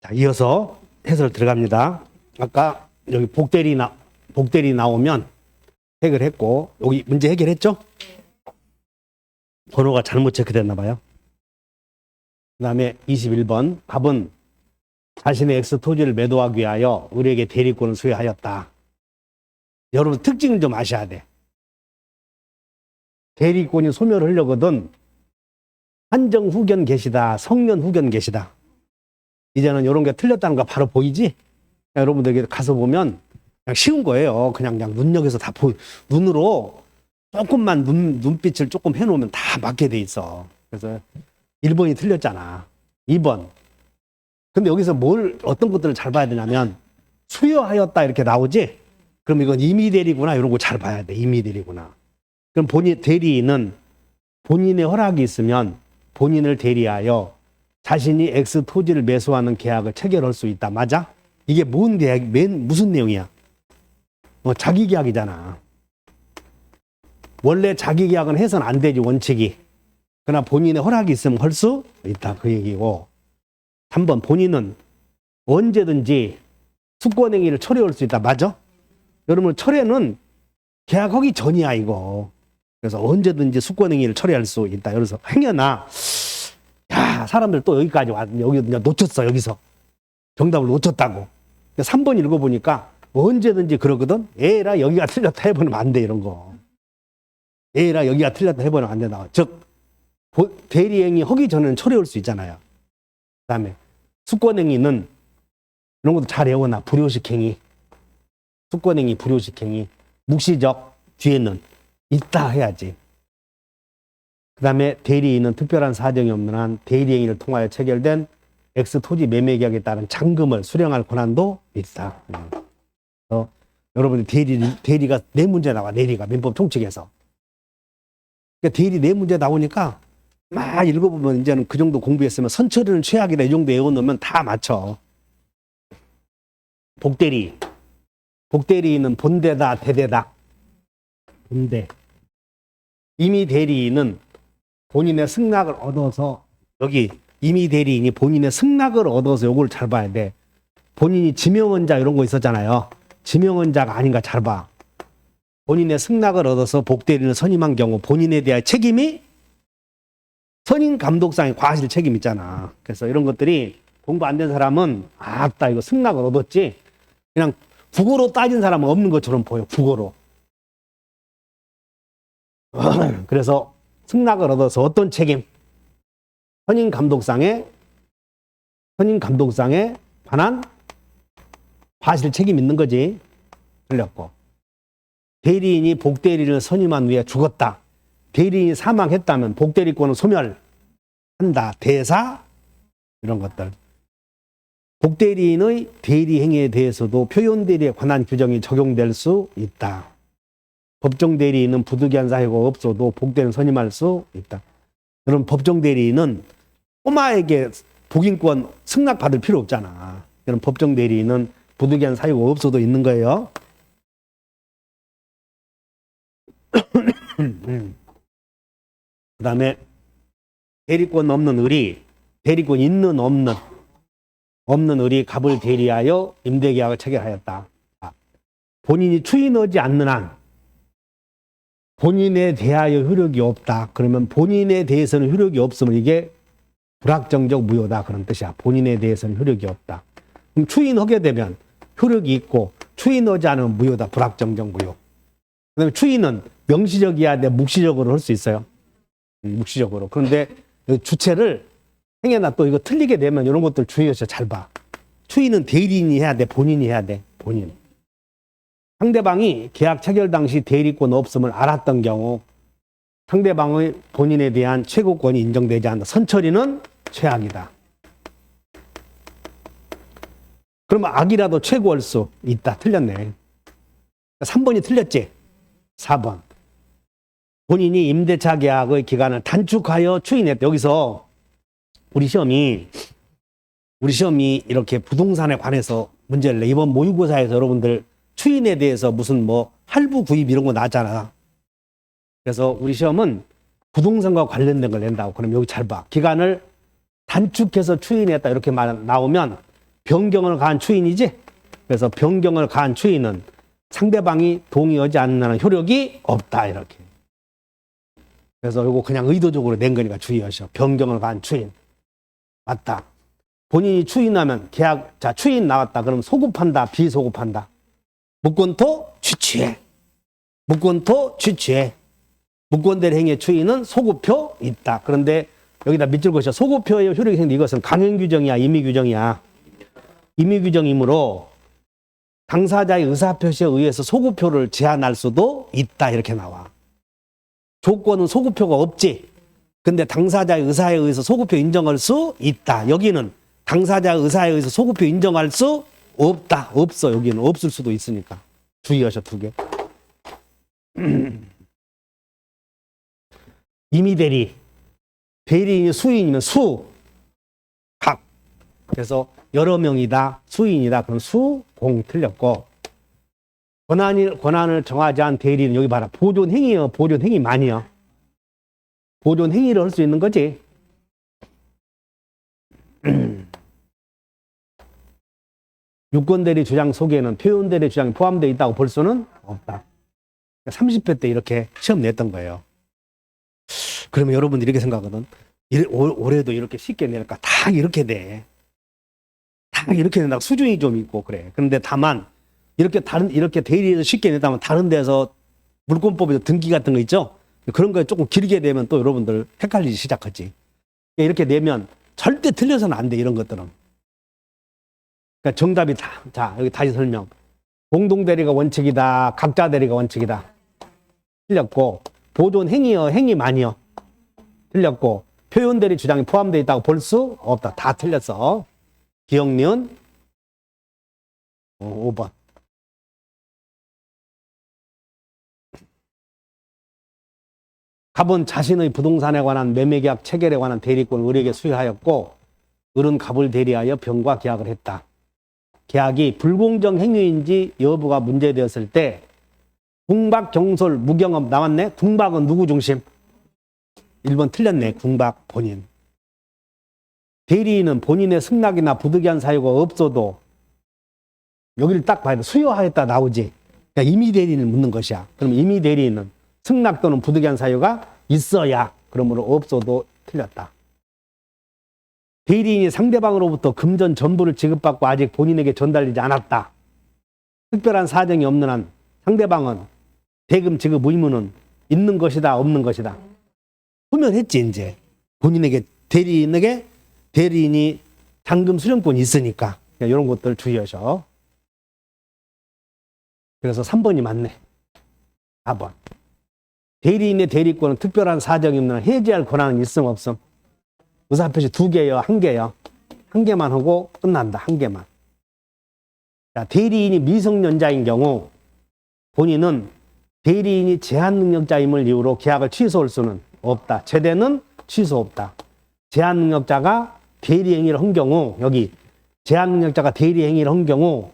자, 이어서 해설 들어갑니다. 아까 여기 복대리 나오면 해결했고, 여기 문제 해결했죠? 번호가 잘못 체크됐나 봐요. 그 다음에 21번 답은 자신의 X 토지를 매도하기 위하여 을에게 대리권을 수여하였다. 여러분 특징을 좀 아셔야 돼. 대리권이 소멸하려거든 한정 후견 계시다, 성년 후견 계시다. 이제는 이런 게 틀렸다는 거 바로 보이지? 여러분들에게 가서 보면 그냥 쉬운 거예요. 그냥 눈여겨서 다 눈으로 조금만 눈빛을 조금 해놓으면 다 맞게 돼 있어. 그래서 1번이 틀렸잖아. 2번. 근데 여기서 어떤 것들을 잘 봐야 되냐면 수여하였다 이렇게 나오지? 그럼 이건 임의대리구나 이런 거 잘 봐야 돼. 임의대리구나. 그럼 대리인은 본인의 허락이 있으면 본인을 대리하여 자신이 X 토지를 매수하는 계약을 체결할 수 있다. 맞아? 이게 뭔 계약, 무슨 내용이야? 자기 계약이잖아. 원래 자기 계약은 해서는 안 되지, 원칙이. 그러나 본인의 허락이 있으면 할 수 있다. 그 얘기고. 3번, 본인은 언제든지 수권행위를 철회할 수 있다. 맞아? 여러분, 철회는 계약하기 전이야, 이거. 그래서 언제든지 수권행위를 철회할 수 있다. 그래서 행여나, 야, 사람들 또 여기까지 여기 놓쳤어, 여기서. 정답을 놓쳤다고. 3번 읽어보니까 언제든지 그러거든? 에라, 여기가 틀렸다 해보면 안 돼, 이런 거. 에라, 여기가 틀렸다 해보면 안 된다. 즉, 대리행위 하기 전에는 철회할 수 있잖아요. 그 다음에, 수권행위는 이런 것도 잘 외워놔. 불효식행위. 수권행위, 불효식행위. 묵시적 뒤에는 있다 해야지. 그 다음에 대리인은 특별한 사정이 없는 한 대리행위를 통하여 체결된 X 토지 매매 계약에 따른 잔금을 수령할 권한도 있다. 그래서 여러분들 대리가 네 문제 나와. 내리가 민법 총칙에서. 그러니까 대리 네 문제 나오니까 막 읽어보면 이제는 그 정도 공부했으면 선처리는 최악이다 이 정도 외워놓으면 다 맞춰. 복대리인은 본대다 대대다. 본대. 임의 대리인은 본인의 승낙을 얻어서 여기 임의 대리인이 본인의 승낙을 얻어서 요걸 잘 봐야 돼. 본인이 지명원자 이런 거 있었잖아요. 지명원자가 아닌가 잘 봐. 본인의 승낙을 얻어서 복대리인을 선임한 경우 본인에 대한 책임이 선임 감독상의 과실 책임 있잖아. 그래서 이런 것들이 공부 안 된 사람은 아따 이거 승낙을 얻었지. 그냥 국어로 따진 사람은 없는 것처럼 보여. 국어로. 그래서 승낙을 얻어서 어떤 책임? 선임 감독상에 관한 과실 책임 있는 거지. 틀렸고. 대리인이 복대리인을 선임한 후에 죽었다. 대리인이 사망했다면 복대리권은 소멸한다. 대사 이런 것들. 복대리인의 대리행위에 대해서도 표현대리에 관한 규정이 적용될 수 있다. 법정대리인은 부득이한 사유가 없어도 복대리인을 선임할 수 있다. 그럼 법정대리인은 꼬마에게 복인권 승낙받을 필요 없잖아. 그럼 법정대리인은 부득이한 사유가 없어도 있는 거예요. 그 다음에 대리권 없는 을이 대리권 있는 없는 을이 갑을 대리하여 임대계약을 체결하였다. 본인이 추인하지 않는 한 본인에 대하여 효력이 없다. 그러면 본인에 대해서는 효력이 없으면 이게 불확정적 무효다. 그런 뜻이야. 본인에 대해서는 효력이 없다. 그럼 추인하게 되면 효력이 있고 추인하지 않으면 무효다. 불확정적 무효. 그 다음에 추인은 명시적이야 돼 묵시적으로 할 수 있어요. 묵시적으로. 그런데 주체를 행여나 또 이거 틀리게 되면 이런 것들 주의해서 잘 봐. 추인은 대리인이 해야 돼. 본인이 해야 돼. 본인. 상대방이 계약 체결 당시 대리권 없음을 알았던 경우 상대방의 본인에 대한 최고권이 인정되지 않는다. 선처리는 최악이다. 그러면 악이라도 최고할 수 있다. 틀렸네. 3번이 틀렸지? 4번. 본인이 임대차 계약의 기간을 단축하여 추인했다. 여기서 우리 시험이 이렇게 부동산에 관해서 문제를 내. 이번 모의고사에서 여러분들 추인에 대해서 무슨 할부 구입 이런 거 나잖아. 그래서 우리 시험은 부동산과 관련된 걸 낸다고. 그럼 여기 잘 봐. 기간을 단축해서 추인했다 이렇게 나오면 변경을 가한 추인이지. 그래서 변경을 가한 추인은 상대방이 동의하지 않는 한은 효력이 없다 이렇게. 그래서 이거 그냥 의도적으로 낸 거니까 주의하셔. 변경을 가한 추인. 맞다. 본인이 추인하면 계약, 자, 추인 나왔다. 그럼 소급한다, 비소급한다. 무권토 취취해. 무권토 취취해. 무권대리 행위의 추인은 소급표 있다. 그런데 여기다 밑줄 그으셔. 소급표의 효력이 생긴 이것은 강행 규정이야, 임의 규정이야. 임의 규정이므로 당사자의 의사표시에 의해서 소급표를 제한할 수도 있다. 이렇게 나와. 조건은 소급표가 없지. 근데 당사자의 의사에 의해서 소급표 인정할 수 있다. 여기는 당사자의 의사에 의해서 소급표 인정할 수 없다. 없어. 여기는 없을 수도 있으니까. 주의하셔, 두 개. 임의대리. 대리인이 수인이면 수, 각. 그래서 여러 명이다. 수인이다. 그럼 수, 공 틀렸고. 권한을 정하지 않은 대리는 여기 봐라. 보존 행위요. 보존 행위만이요. 보존 행위를 할 수 있는 거지. 유권대리 주장 속에는 표현대리 주장이 포함되어 있다고 볼 수는 없다. 30회 때 이렇게 시험 냈던 거예요. 그러면 여러분들이 이렇게 생각하거든. 올해도 이렇게 쉽게 내니까 다 이렇게 돼. 다 이렇게 낸다고 수준이 좀 있고 그래. 그런데 다만 이렇게 대리에서 쉽게 냈다면 다른 데서 물권법에서 등기 같은 거 있죠? 그런 거에 조금 길게 내면 또 여러분들 헷갈리기 시작하지. 이렇게 내면 절대 틀려서는 안 돼, 이런 것들은. 그러니까 정답이 다, 자, 여기 다시 설명. 공동대리가 원칙이다. 각자 대리가 원칙이다. 틀렸고, 보존 행위요, 행위만이요. 틀렸고, 표현대리 주장이 포함되어 있다고 볼 수 없다. 다 틀렸어. 기억니은 5번. 갑은 자신의 부동산에 관한 매매계약 체결에 관한 대리권을 을에게 수여하였고 을은 갑을 대리하여 병과 계약을 했다. 계약이 불공정 행위인지 여부가 문제되었을 때 궁박, 경솔, 무경험 나왔네? 궁박은 누구 중심? 1번 틀렸네. 궁박 본인. 대리인은 본인의 승낙이나 부득이한 사유가 없어도 여기를 딱 봐야 돼. 수여하였다 나오지. 그러니까 임의 대리인을 묻는 것이야. 그럼 임의 대리인은 승낙 또는 부득이한 사유가 있어야, 그러므로 없어도 틀렸다. 대리인이 상대방으로부터 금전 전부를 지급받고 아직 본인에게 전달되지 않았다. 특별한 사정이 없는 한 상대방은 대금 지급 의무는 있는 것이다, 없는 것이다. 소멸했지, 이제. 본인에게, 대리인이 잔금 수령권이 있으니까. 이런 것들 주의하셔. 그래서 3번이 맞네. 4번. 대리인의 대리권은 특별한 사정이 없는 한 해지할 권한은 있음 없음? 의사표시 2개요, 1개요? 1개만 하고 끝난다. 1개만. 자, 대리인이 미성년자인 경우 본인은 대리인이 제한 능력자임을 이유로 계약을 취소할 수는 없다. 제대는 취소 없다. 제한 능력자가 대리 행위를 한 경우, 여기 제한 능력자가 대리 행위를 한 경우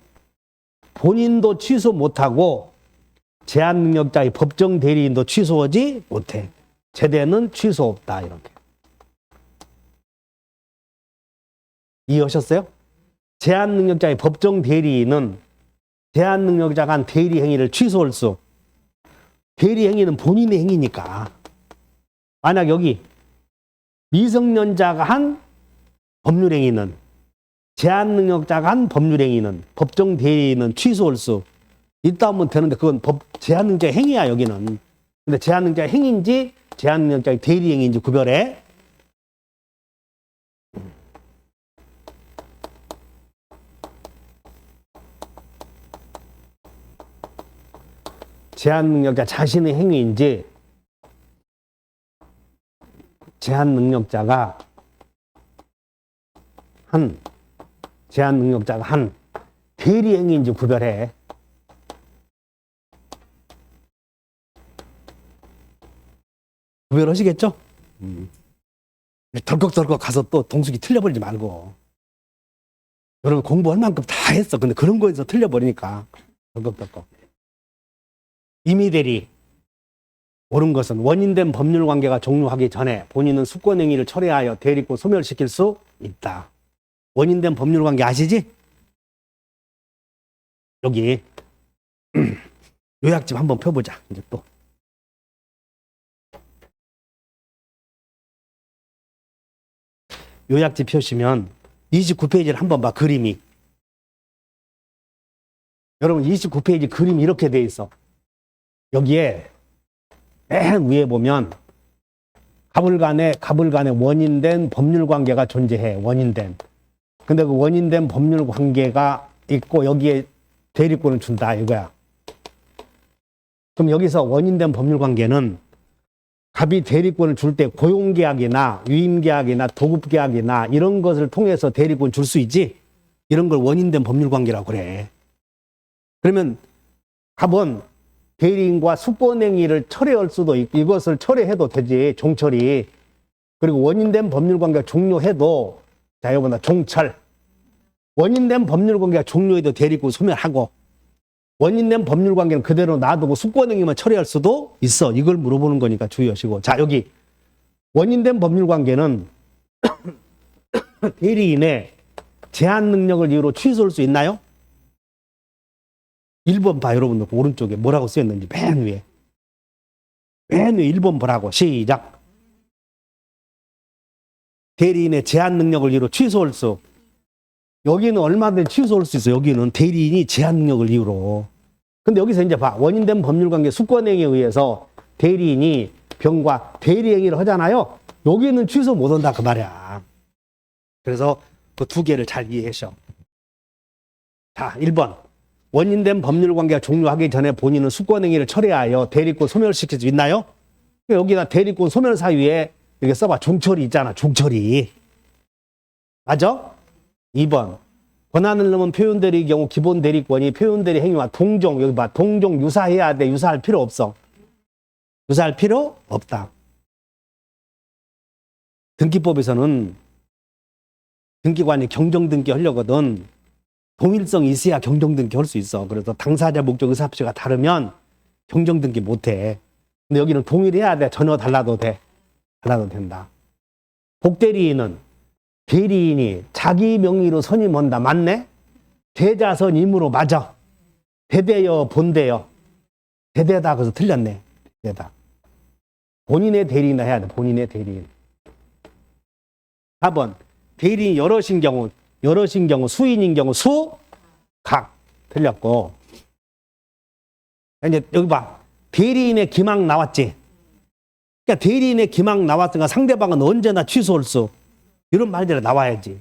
본인도 취소 못하고 제한 능력자의 법정 대리인도 취소하지 못해. 제대는 취소 없다. 이렇게. 이해하셨어요? 제한 능력자의 법정 대리인은 제한 능력자가 한 대리 행위를 취소할 수. 대리 행위는 본인의 행위니까. 만약 여기 미성년자가 한 법률 행위는, 제한 능력자가 한 법률 행위는, 법정 대리인은 취소할 수 있다 하면 되는데 그건 제한 능력자의 행위야, 여기는. 근데 제한 능력자의 행위인지 제한 능력자의 대리 행위인지 구별해. 제한 능력자 자신의 행위인지 제한 능력자가 한 대리 행위인지 구별해. 구별하시겠죠? 덜컥덜컥 가서 또 동숙이 틀려버리지 말고. 여러분 공부할 만큼 다 했어. 근데 그런 거에서 틀려버리니까 덜컥덜컥. 임의대리. 옳은 것은 원인된 법률 관계가 종료하기 전에 본인은 수권행위를 철회하여 대리권 소멸시킬 수 있다. 원인된 법률 관계 아시지? 여기 요약집 한번 펴보자. 이제 또. 요약집 펴시면 29페이지를 한번 봐, 그림이. 여러분, 29페이지 그림이 이렇게 돼 있어. 여기에 맨 위에 보면 갑을 간에 원인된 법률 관계가 존재해. 원인된. 근데 그 원인된 법률 관계가 있고 여기에 대리권을 준다 이거야. 그럼 여기서 원인된 법률 관계는 갑이 대리권을 줄 때 고용계약이나 유임계약이나 도급계약이나 이런 것을 통해서 대리권 줄 수 있지? 이런 걸 원인된 법률 관계라고 그래. 그러면 갑은 대리인과 수권행위를 철회할 수도 있고 이것을 철회해도 되지, 종철이. 그리고 원인된 법률 관계가 종료해도, 자 이거보다 종철. 원인된 법률 관계가 종료해도 대리권 소멸하고, 원인된 법률 관계는 그대로 놔두고 수권행위만 처리할 수도 있어. 이걸 물어보는 거니까 주의하시고. 자, 여기 원인된 법률 관계는 대리인의 제한 능력을 이유로 취소할 수 있나요? 1번 봐, 여러분들. 오른쪽에 뭐라고 쓰였는지 맨 위에. 맨 위에 1번 보라고. 시작. 대리인의 제한 능력을 이유로 취소할 수. 여기는 얼마든지 취소할 수 있어. 여기는 대리인이 제한 능력을 이유로. 근데 여기서 이제 봐. 원인된 법률관계 수권행위에 의해서 대리인이 병과 대리행위를 하잖아요. 여기는 취소 못한다 그 말이야. 그래서 그 두 개를 잘 이해하셔. 자, 1번. 원인된 법률관계가 종료하기 전에 본인은 수권행위를 철회하여 대리권 소멸시킬 수 있나요? 여기다 대리권 소멸 사유에 이렇게 써봐. 종철이 있잖아. 종철이. 맞아? 2번. 권한을 넘은 표현대리의 경우 기본 대리권이 표현대리 행위와 동종, 여기 봐. 동종 유사해야 돼. 유사할 필요 없어. 유사할 필요 없다. 등기법에서는 등기관이 경정등기 하려거든 동일성이 있어야 경정등기 할 수 있어. 그래서 당사자 목적 의사합치가 다르면 경정등기 못해. 근데 여기는 동일해야 돼. 전혀 달라도 돼. 달라도 된다. 복대리인은 대리인이 자기 명의로 선임한다. 맞네? 대자선임으로 맞아. 대대여 본대여. 대대다. 그래서 틀렸네. 대대다. 본인의 대리인이라 해야 돼. 본인의 대리인. 4번. 대리인 여럿인 경우 수인인 경우 수, 각. 틀렸고. 이제 여기 봐. 대리인의 기망 나왔지? 그러니까 대리인의 기망 나왔으니까 상대방은 언제나 취소할 수. 이런 말들이 나와야지.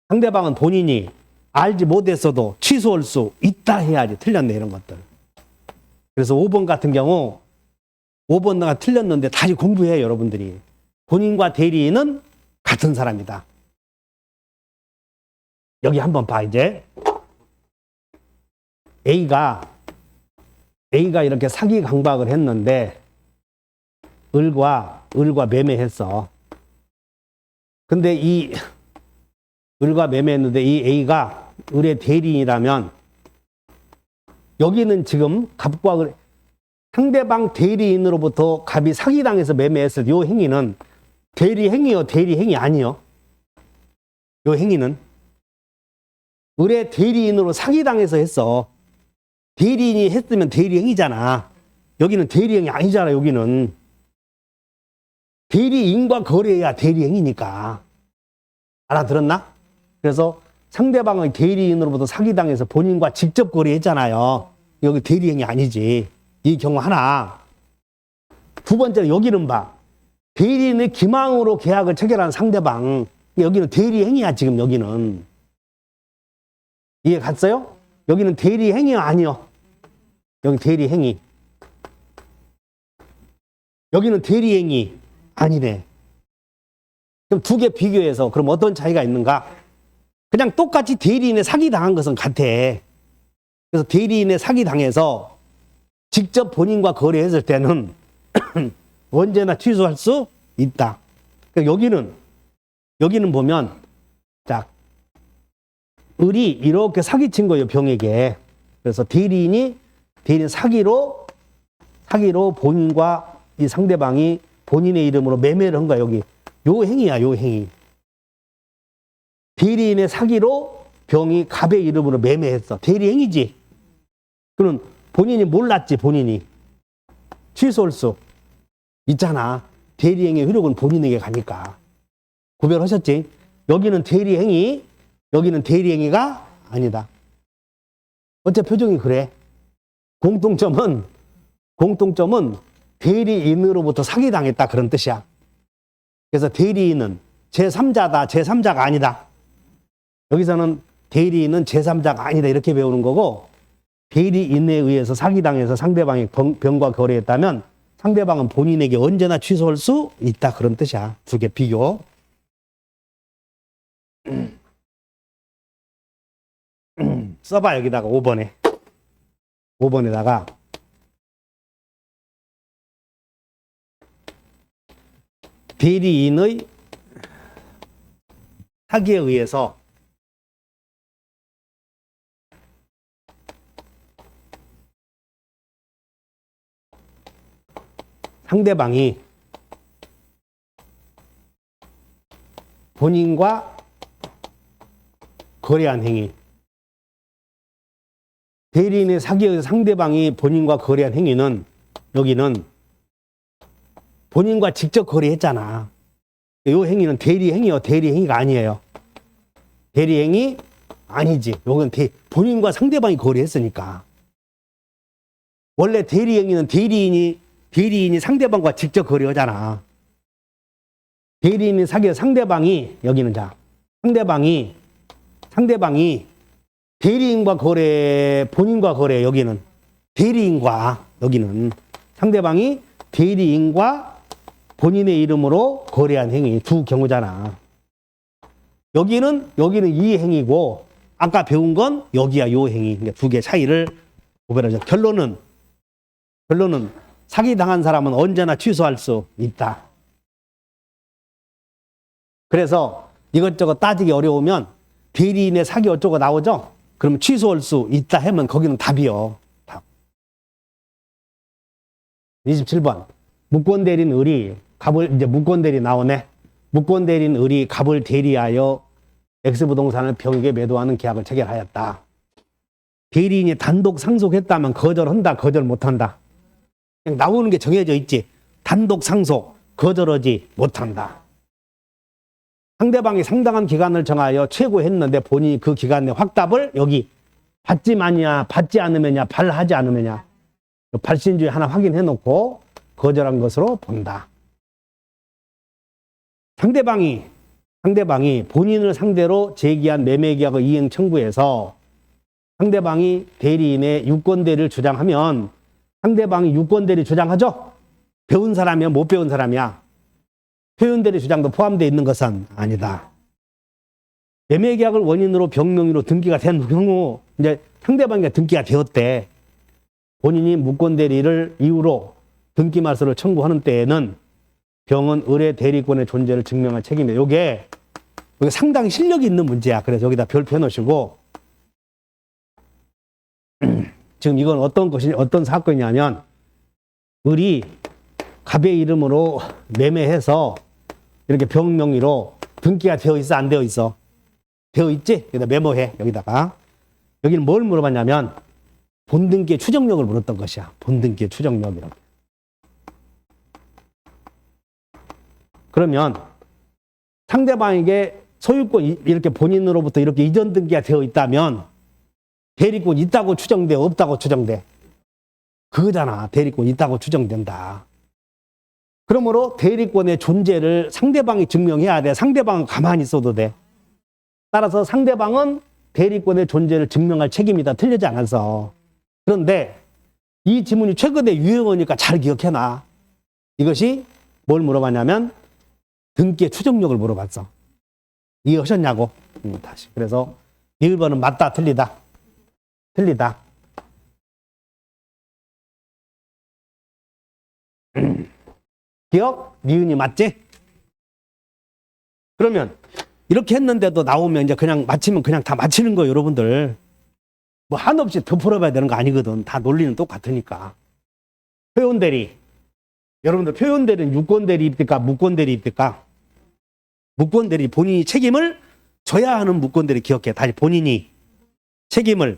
상대방은 본인이 알지 못했어도 취소할 수 있다 해야지. 틀렸네, 이런 것들. 그래서 5번 같은 경우 5번가 틀렸는데 다시 공부해요, 여러분들이. 본인과 대리인은 같은 사람이다. 여기 한번 봐, 이제. A가 이렇게 사기 강박을 했는데 을과 매매했어. 근데 이 을과 매매했는데 이 A가 을의 대리인이라면 여기는 지금 갑과 을, 상대방 대리인으로부터 갑이 사기당해서 매매했을 때 이 행위는 대리행위요, 대리행위 아니요? 이 행위는 을의 대리인으로 사기당해서 했어. 대리인이 했으면 대리행위잖아. 여기는 대리행위 아니잖아. 여기는 대리인과 거래해야 대리행위니까. 알아들었나? 그래서 상대방의 대리인으로부터 사기당해서 본인과 직접 거래했잖아요. 여기 대리행위 아니지. 이 경우 하나. 두 번째로 여기는 봐. 대리인의 기망으로 계약을 체결한 상대방. 여기는 대리행위야, 지금 여기는. 이해 갔어요? 여기는 대리행위가 아니요. 여기 대리행위. 여기는 대리행위 아니네. 그럼 두 개 비교해서 그럼 어떤 차이가 있는가? 그냥 똑같이 대리인의 사기당한 것은 같아. 그래서 대리인의 사기당해서 직접 본인과 거래했을 때는 언제나 취소할 수 있다. 그러니까 여기는 보면 자, 을이 이렇게 사기친 거예요, 병에게. 그래서 대리인 사기로 본인과 이 상대방이 본인의 이름으로 매매를 한 거야, 여기. 요 행위야, 요 행위. 대리인의 사기로 병이 갑의 이름으로 매매했어. 대리행위지. 그는 본인이 몰랐지, 본인이. 취소할 수 있잖아. 대리행위 효력은 본인에게 가니까. 구별하셨지? 여기는 대리행위, 여기는 대리행위가 아니다. 어째 표정이 그래? 공통점은 대리인으로부터 사기당했다, 그런 뜻이야. 그래서 대리인은 제3자다, 제3자가 아니다. 여기서는 대리인은 제3자가 아니다, 이렇게 배우는 거고, 대리인에 의해서 사기당해서 상대방이 병과 거래했다면 상대방은 본인에게 언제나 취소할 수 있다, 그런 뜻이야. 두 개 비교. 써봐, 여기다가 5번에. 5번에다가 대리인의 사기에 의해서 상대방이 본인과 거래한 행위. 대리인의 사기에 의해서 상대방이 본인과 거래한 행위는, 여기는 본인과 직접 거래했잖아. 이 행위는 대리행위요, 대리행위가 아니에요. 대리행위 아니지. 이건 본인과 상대방이 거래했으니까. 원래 대리행위는 대리인이 상대방과 직접 거래하잖아. 대리인이 사기에 상대방이, 여기는 자, 상대방이 대리인과 거래, 본인과 거래, 여기는 대리인과, 여기는 상대방이 대리인과 본인의 이름으로 거래한 행위, 두 경우잖아. 여기는 이 행위고, 아까 배운 건 여기야, 요 행위. 그러니까 두 개 차이를 구별하죠. 결론은 사기당한 사람은 언제나 취소할 수 있다. 그래서 이것저것 따지기 어려우면 대리인의 사기 어쩌고 나오죠? 그러면 취소할 수 있다 하면 거기는 답이요. 답. 27번. 무권대리인 을이 갑을, 이제 무권대리 나오네. 무권대리인 을이 갑을 대리하여 X부동산을 병에게 매도하는 계약을 체결하였다. 대리인이 단독 상속했다면 거절한다, 거절 못한다. 그냥 나오는 게 정해져 있지. 단독 상속, 거절하지 못한다. 상대방이 상당한 기간을 정하여 최고했는데 본인이 그 기간 내 확답을 여기 받지 마냐, 받지 않으면야, 발하지 않으면야. 발신 중에 하나 확인해 놓고 거절한 것으로 본다. 상대방이 본인을 상대로 제기한 매매계약의 이행 청구에서 상대방이 대리인의 유권대리를 주장하면 상대방이 유권대리 주장하죠? 배운 사람이야, 못 배운 사람이야? 표현대리 주장도 포함되어 있는 것은 아니다. 매매계약을 원인으로 병명의로 등기가 된 경우 이제 상대방이 등기가 되었대. 본인이 무권대리를 이유로 등기말소를 청구하는 때에는 병은 의뢰 대리권의 존재를 증명할 책임이에요. 이게 상당히 실력이 있는 문제야. 그래서 여기다 별표 해놓으시고 지금 이건 어떤 사건이냐면 을이 갑의 이름으로 매매해서 이렇게 병명의로 등기가 되어 있어, 안 되어 있어? 되어 있지? 여기다 메모해, 여기다가. 여기는 뭘 물어봤냐면 본등기의 추정력을 물었던 것이야. 본등기의 추정력이라고. 그러면 상대방에게 소유권 이렇게 본인으로부터 이렇게 이전 등기가 되어 있다면 대리권 있다고 추정돼, 없다고 추정돼? 그거잖아. 대리권 있다고 추정된다. 그러므로 대리권의 존재를 상대방이 증명해야 돼. 상대방은 가만히 있어도 돼. 따라서 상대방은 대리권의 존재를 증명할 책임이다. 틀리지 않아서. 그런데 이 지문이 최근에 유행어니까 잘 기억해놔. 이것이 뭘 물어봤냐면 등기의 추정력을 물어봤어. 이해하셨냐고. 다시. 그래서 1번은 맞다, 틀리다. 틀리다. 기억? 니은이 맞지? 그러면 이렇게 했는데도 나오면 이제 그냥 맞히면 그냥 다 맞히는 거예요, 여러분들. 뭐 한없이 더 풀어봐야 되는 거 아니거든. 다 논리는 똑같으니까. 표현대리. 여러분들 표현대리는 유권대리입니까? 무권대리입니까? 무권대리. 본인이 책임을 져야 하는 무권대리 기억해. 다시 본인이 책임을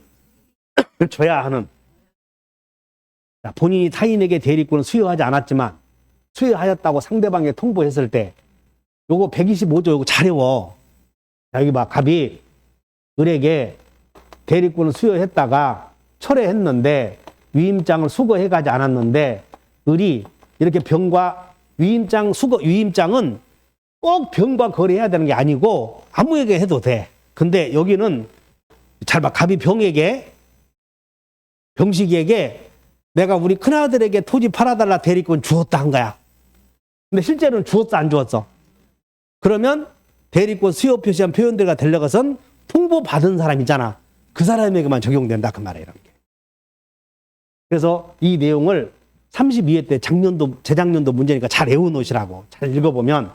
져야 하는 자, 본인이 타인에게 대리권을 수여하지 않았지만 수여하였다고 상대방에 통보했을 때 요거 125조 요거 잘 외워. 자, 여기 봐. 갑이 을에게 대리권을 수여했다가 철회했는데 위임장을 수거해가지 않았는데 을이 이렇게 병과 위임장 위임장은 꼭 병과 거래해야 되는 게 아니고 아무에게 해도 돼. 근데 여기는 잘 봐. 갑이 병식이에게 내가 우리 큰아들에게 토지 팔아달라 대리권 주었다 한 거야. 근데 실제로는 주었어 안 주었어? 그러면 대리권 수요 표시한 표현들과 되는 것은 통보받은 사람이잖아. 그 사람에게만 적용된다 그 말이에요. 이런 게. 그래서 이 내용을 32회 때 재작년도 문제니까 잘 외워놓으시라고. 잘 읽어보면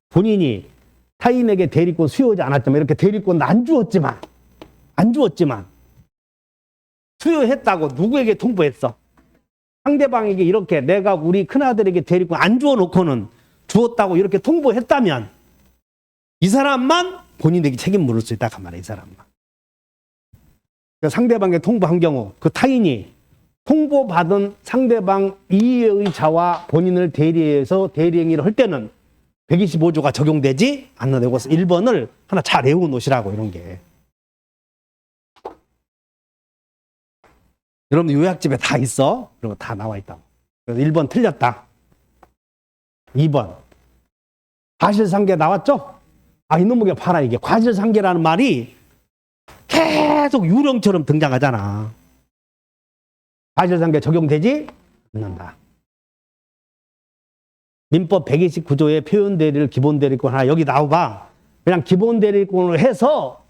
본인이 타인에게 대리권 수여하지 않았지만 이렇게 대리권 안 주었지만 수여했다고 누구에게 통보했어? 상대방에게 이렇게 내가 우리 큰아들에게 대리권 안 주어놓고는 주었다고 이렇게 통보했다면 이 사람만 본인에게 책임 물을 수 있다 그 말이야. 이 사람만. 상대방에게 통보한 경우 그 타인이 통보받은 상대방 이의의 자와 본인을 대리해서 대리행위를 할 때는 125조가 적용되지 않는다. 이것을 1번을 하나 잘 외워놓으시라고 이런 게. 여러분 요약집에 다 있어. 그리고 다 나와 있다고. 그래서 1번 틀렸다. 2번. 과실상계 나왔죠? 아, 이놈에게 봐라. 이게 과실상계라는 말이 계속 유령처럼 등장하잖아. 과실상계 적용되지 않는다. 민법 129조의 표현대리를 기본대리권 하나 여기 나와봐. 그냥 기본대리권을 해서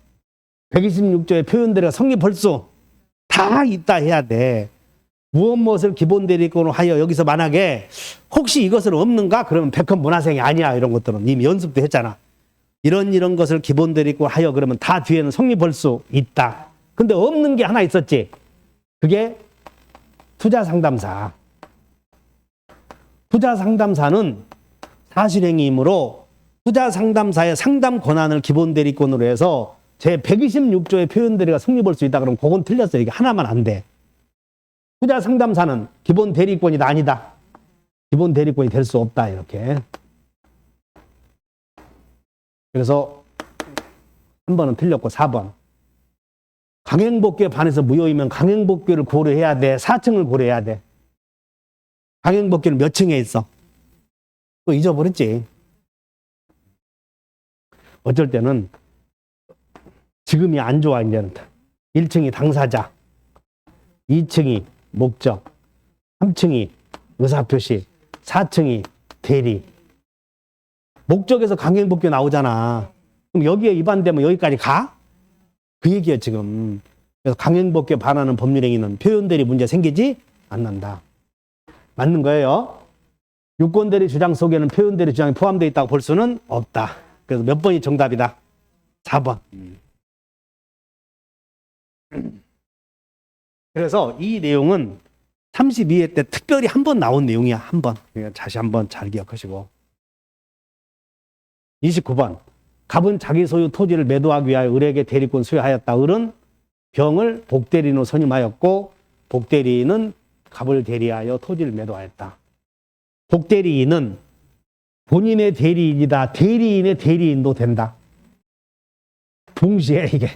126조의 표현대리가 성립할 수 다 있다 해야 돼. 무엇을 기본대리권으로 하여 여기서 만약에 혹시 이것은 없는가? 그러면 백헌 문화생이 아니야. 이런 것들은 이미 연습도 했잖아. 이런 것을 기본대리권 하여 그러면 다 뒤에는 성립할 수 있다. 근데 없는 게 하나 있었지. 그게 투자상담사. 투자상담사는 사실행위이므로 투자상담사의 상담 권한을 기본대리권으로 해서 제 126조의 표현대리가 성립할 수 있다. 그러면 그건 틀렸어. 이게 하나만 안 돼. 투자상담사는 기본대리권이 아니다. 기본대리권이 될 수 없다. 이렇게. 그래서 3번은 틀렸고 4번. 강행복귀에 반해서 무효이면 강행복귀를 고려해야 돼. 4층을 고려해야 돼. 강행복귀는 몇 층에 있어? 또 잊어버렸지. 어쩔 때는 지금이 안 좋아. 이제는 1층이 당사자, 2층이 목적, 3층이 의사표시, 4층이 대리. 목적에서 강행복귀 나오잖아. 그럼 여기에 위반되면 여기까지 가? 그 얘기야 지금. 그래서 강행복귀에 반하는 법률행위는 표현대리 문제 생기지 않는다. 맞는 거예요. 유권대리 주장 속에는 표현대리 주장이 포함되어 있다고 볼 수는 없다. 그래서 몇 번이 정답이다? 4번. 그래서 이 내용은 32회 때 특별히 한 번 나온 내용이야. 한 번. 다시 한번 잘 기억하시고. 29번. 갑은 자기 소유 토지를 매도하기 위하여 을에게 대리권 수여하였다. 을은 병을 복대리인으로 선임하였고 복대리인은 갑을 대리하여 토지를 매도하였다. 복대리인은 본인의 대리인이다. 대리인의 대리인도 된다. 동시에 이게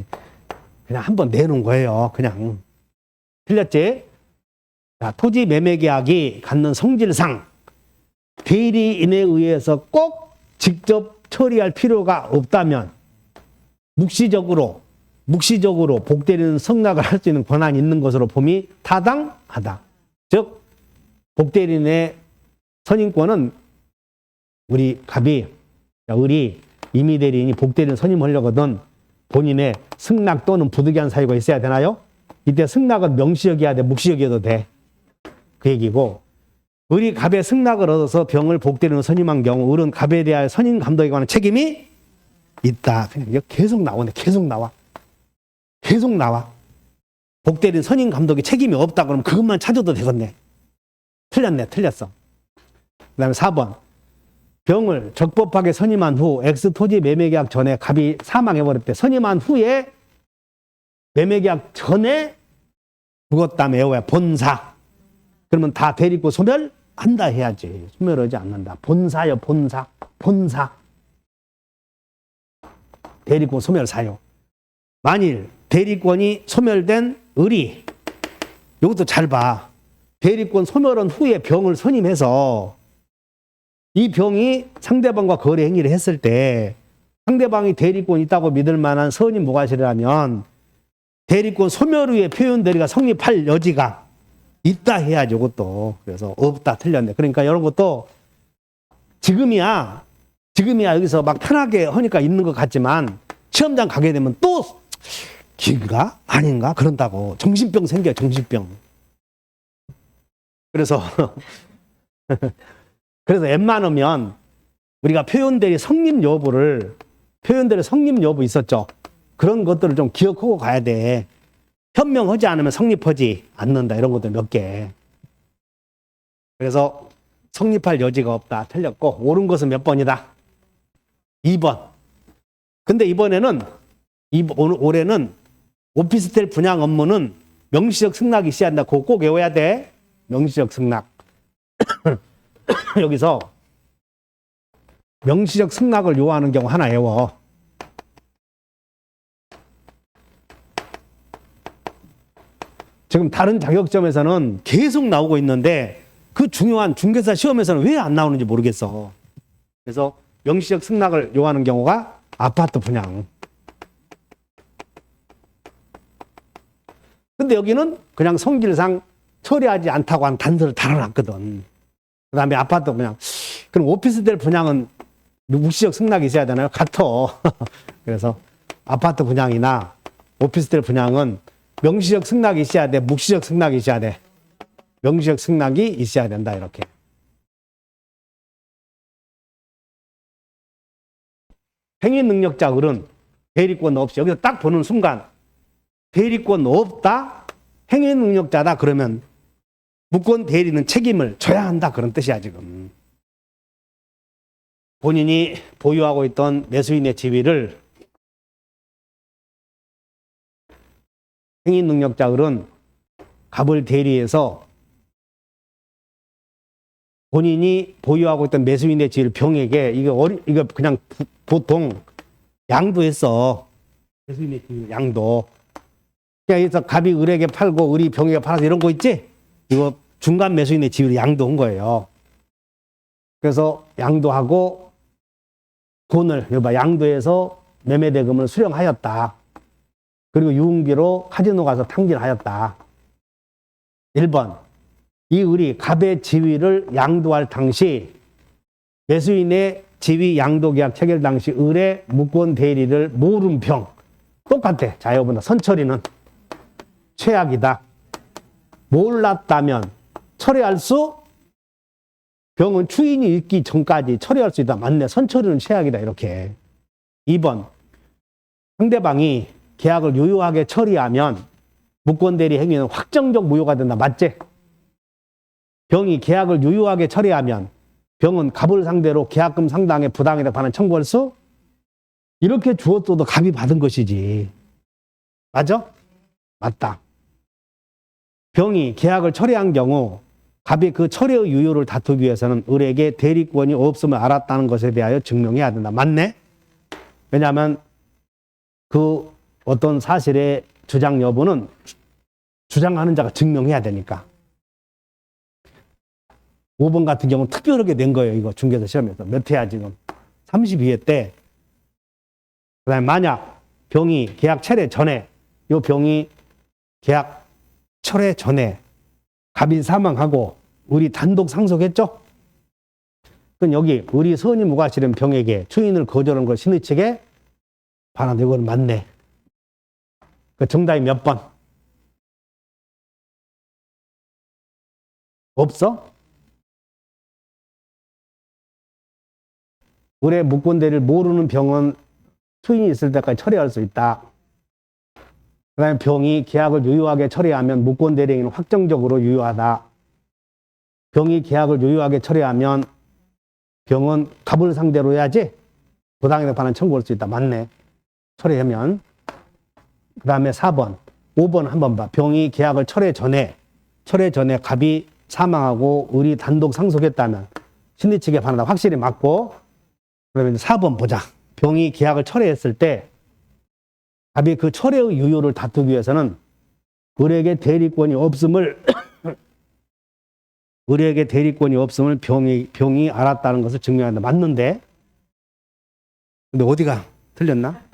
그냥 한번 내놓은 거예요. 그냥. 틀렸지? 자, 토지 매매 계약이 갖는 성질상 대리인에 의해서 꼭 직접 처리할 필요가 없다면 묵시적으로 복대리는 승낙을 할 수 있는 권한이 있는 것으로 봄이 타당하다. 즉 복대리인의 선임권은 우리 갑이 을이 임의 대리인이 복대리인 선임하려거든 본인의 승낙 또는 부득이한 사유가 있어야 되나요? 이때 승낙은 명시적이어야 돼, 묵시적이어도 돼. 그 얘기고 을이 갑의 승낙을 얻어서 병을 복대리인으로 선임한 경우 을은 갑에 대하여 선임 감독에 관한 책임이 있다. 그냥 이거 계속 나오네. 계속 나와. 복대리인 선임 감독에 책임이 없다 그러면 그것만 찾아도 되겠네. 틀렸어. 그 다음에 4번. 병을 적법하게 선임한 후 X토지 매매계약 전에 갑이 사망해버렸대. 선임한 후에 매매계약 전에 죽었다며. 왜? 본사. 그러면 다 대리권 소멸한다 해야지. 소멸하지 않는다. 본사요, 본사. 본사. 대리권 소멸 사유. 만일 대리권이 소멸된 의리, 이것도 잘 봐. 대리권 소멸한 후에 병을 선임해서 이 병이 상대방과 거래 행위를 했을 때 상대방이 대리권 있다고 믿을 만한 선임 무과실이라면 대리권 소멸 후에 표현 대리가 성립할 여지가 있다 해야지, 이것도. 그래서 없다, 틀렸네. 그러니까 이런 것도 지금이야 여기서 막 편하게 하니까 있는 것 같지만 시험장 가게 되면 또 긴가? 아닌가? 그런다고. 정신병 생겨요, 정신병. 그래서 웬만하면 우리가 표현대리 성립 여부 있었죠. 그런 것들을 좀 기억하고 가야 돼. 현명하지 않으면 성립하지 않는다. 이런 것들 몇 개. 그래서 성립할 여지가 없다. 틀렸고, 옳은 것은 몇 번이다? 2번. 근데 올해는 오피스텔 분양 업무는 명시적 승낙이 있어야 한다. 그거 꼭 외워야 돼. 명시적 승낙. 여기서 명시적 승낙을 요하는 경우 하나 외워. 지금 다른 자격점에서는 계속 나오고 있는데 그 중요한 중개사 시험에서는 왜 안 나오는지 모르겠어. 그래서 명시적 승낙을 요하는 경우가 아파트 분양. 근데 여기는 그냥 성질상 처리하지 않다고 한 단서를 달아놨거든. 그 다음에 아파트 분양. 그럼 오피스텔 분양은 묵시적 승낙이 있어야 되나요? 같아. 그래서 아파트 분양이나 오피스텔 분양은 명시적 승낙이 있어야 돼? 묵시적 승낙이 있어야 돼? 명시적 승낙이 있어야 된다. 이렇게. 행위능력자 을은 대리권 없이 여기서 딱 보는 순간 대리권 없다? 행위능력자다? 그러면 무권 대리는 책임을 져야 한다. 그런 뜻이야 지금. 본인이 보유하고 있던 매수인의 지위를 행위능력자 을은 갑을 대리해서 본인이 보유하고 있던 매수인의 지위를 병에게 이거 그냥 보통 양도했어. 매수인의 지위 양도. 그래서 갑이 을에게 팔고 을이 병에게 팔아서 이런 거 있지? 이거 중간 매수인의 지위를 양도한 거예요. 그래서 양도하고 돈을 양도해서 매매대금을 수령하였다. 그리고 유흥비로 카지노 가서 탕진하였다. 1번. 이 을이 갑의 지위를 양도할 당시 매수인의 지위 양도계약 체결 당시 을의 무권 대리를 모른 병. 똑같아. 자여보다 선처리는 최악이다. 몰랐다면 철회할 수, 병은 추인이 있기 전까지 철회할 수 있다. 맞네. 선처리는 최악이다. 이렇게. 2번. 상대방이 계약을 유효하게 처리하면 무권대리 행위는 확정적 무효가 된다. 맞지? 병이 계약을 유효하게 처리하면 병은 갑을 상대로 계약금 상당의 부당이다 반환 청구할 수? 이렇게 주었어도 갑이 받은 것이지. 맞아? 맞다. 병이 계약을 철회한 경우 갑이 그 철회의 유효를 다투기 위해서는 을에게 대리권이 없음을 알았다는 것에 대하여 증명해야 된다. 맞네? 왜냐하면 그 어떤 사실의 주장 여부는 주장하는 자가 증명해야 되니까. 5번 같은 경우는 특별하게 낸 거예요. 이거 중개사 시험에서. 몇 회야 지금? 32회 때. 그 다음에 만약 병이 계약 철회 전에 이 병이 계약 철회 전에 갑이 사망하고 을이 단독 상속했죠? 그럼 여기 을이 선임 무과실은 병에게 추인을 거절한 걸 신의 측에 반환. 이건 맞네. 그 정답이 몇 번? 없어? 을의 무권대리를 모르는 병은 추인이 있을 때까지 처리할 수 있다. 그 다음에 병이 계약을 유효하게 처리하면 무권대리행위는 확정적으로 유효하다. 병이 계약을 유효하게 처리하면 병은 갑을 상대로 해야지 부당이득 반환 청구할 수 있다. 맞네. 처리하면. 그 다음에 4번. 5번 한번 봐. 병이 계약을 철회 전에 갑이 사망하고 을이 단독 상속했다면 신리 측에 반하다 확실히 맞고, 그러면 4번 보자. 병이 계약을 철회했을 때 갑이 그 철회의 유효를 다투기 위해서는 을에게 대리권이 없음을 을에게 대리권이 없음을 병이 알았다는 것을 증명한다. 맞는데, 근데 어디가 틀렸나?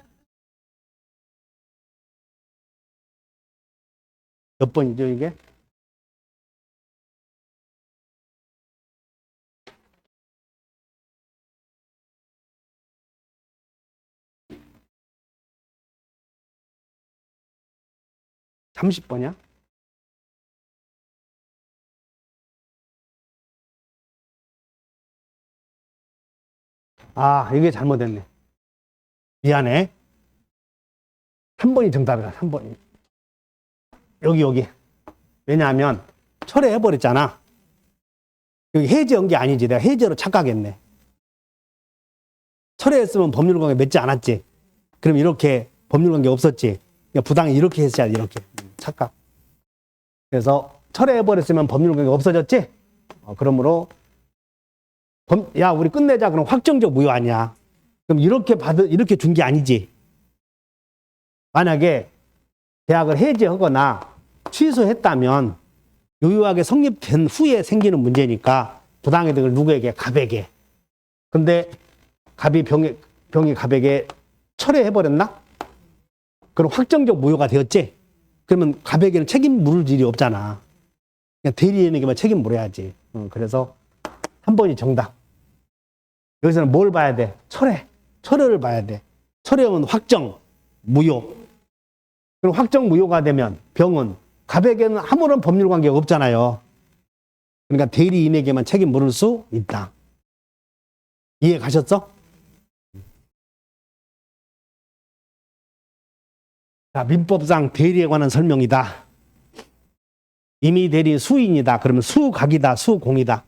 몇 번이죠 이게? (30번이야) 아, 이게 잘못됐네. 미안해. 3번이 정답이야. 3번이. 여기. 왜냐하면 철회해버렸잖아. 여기 해제한 게 아니지. 내가 해제로 착각했네. 철회했으면 법률관계 맺지 않았지. 그럼 이렇게 법률관계 없었지. 그러니까 부당히 이렇게 했어야 돼. 이렇게. 착각. 그래서 철회해버렸으면 법률관계 없어졌지. 그러므로 야, 우리 끝내자. 그럼 확정적 무효 아니야. 그럼 이렇게 준 게 아니지. 만약에 계약을 해제하거나 취소했다면 유효하게 성립된 후에 생기는 문제니까 부당이득을 누구에게? 갑에게. 근데 갑이 병이 갑에게 철회해버렸나? 그럼 확정적 무효가 되었지? 그러면 갑에게는 책임 물을 일이 없잖아. 그냥 대리인에게만 책임 물어야지. 그래서 3번이 정답. 여기서는 뭘 봐야 돼? 철회를 봐야 돼. 철회하면 확정 무효. 그럼 확정 무효가 되면 병은 갑에게는 아무런 법률 관계가 없잖아요. 그러니까 대리인에게만 책임 물을 수 있다. 이해 가셨어? 자, 민법상 대리에 관한 설명이다. 이미 대리 수인이다. 그러면 수각이다. 수공이다.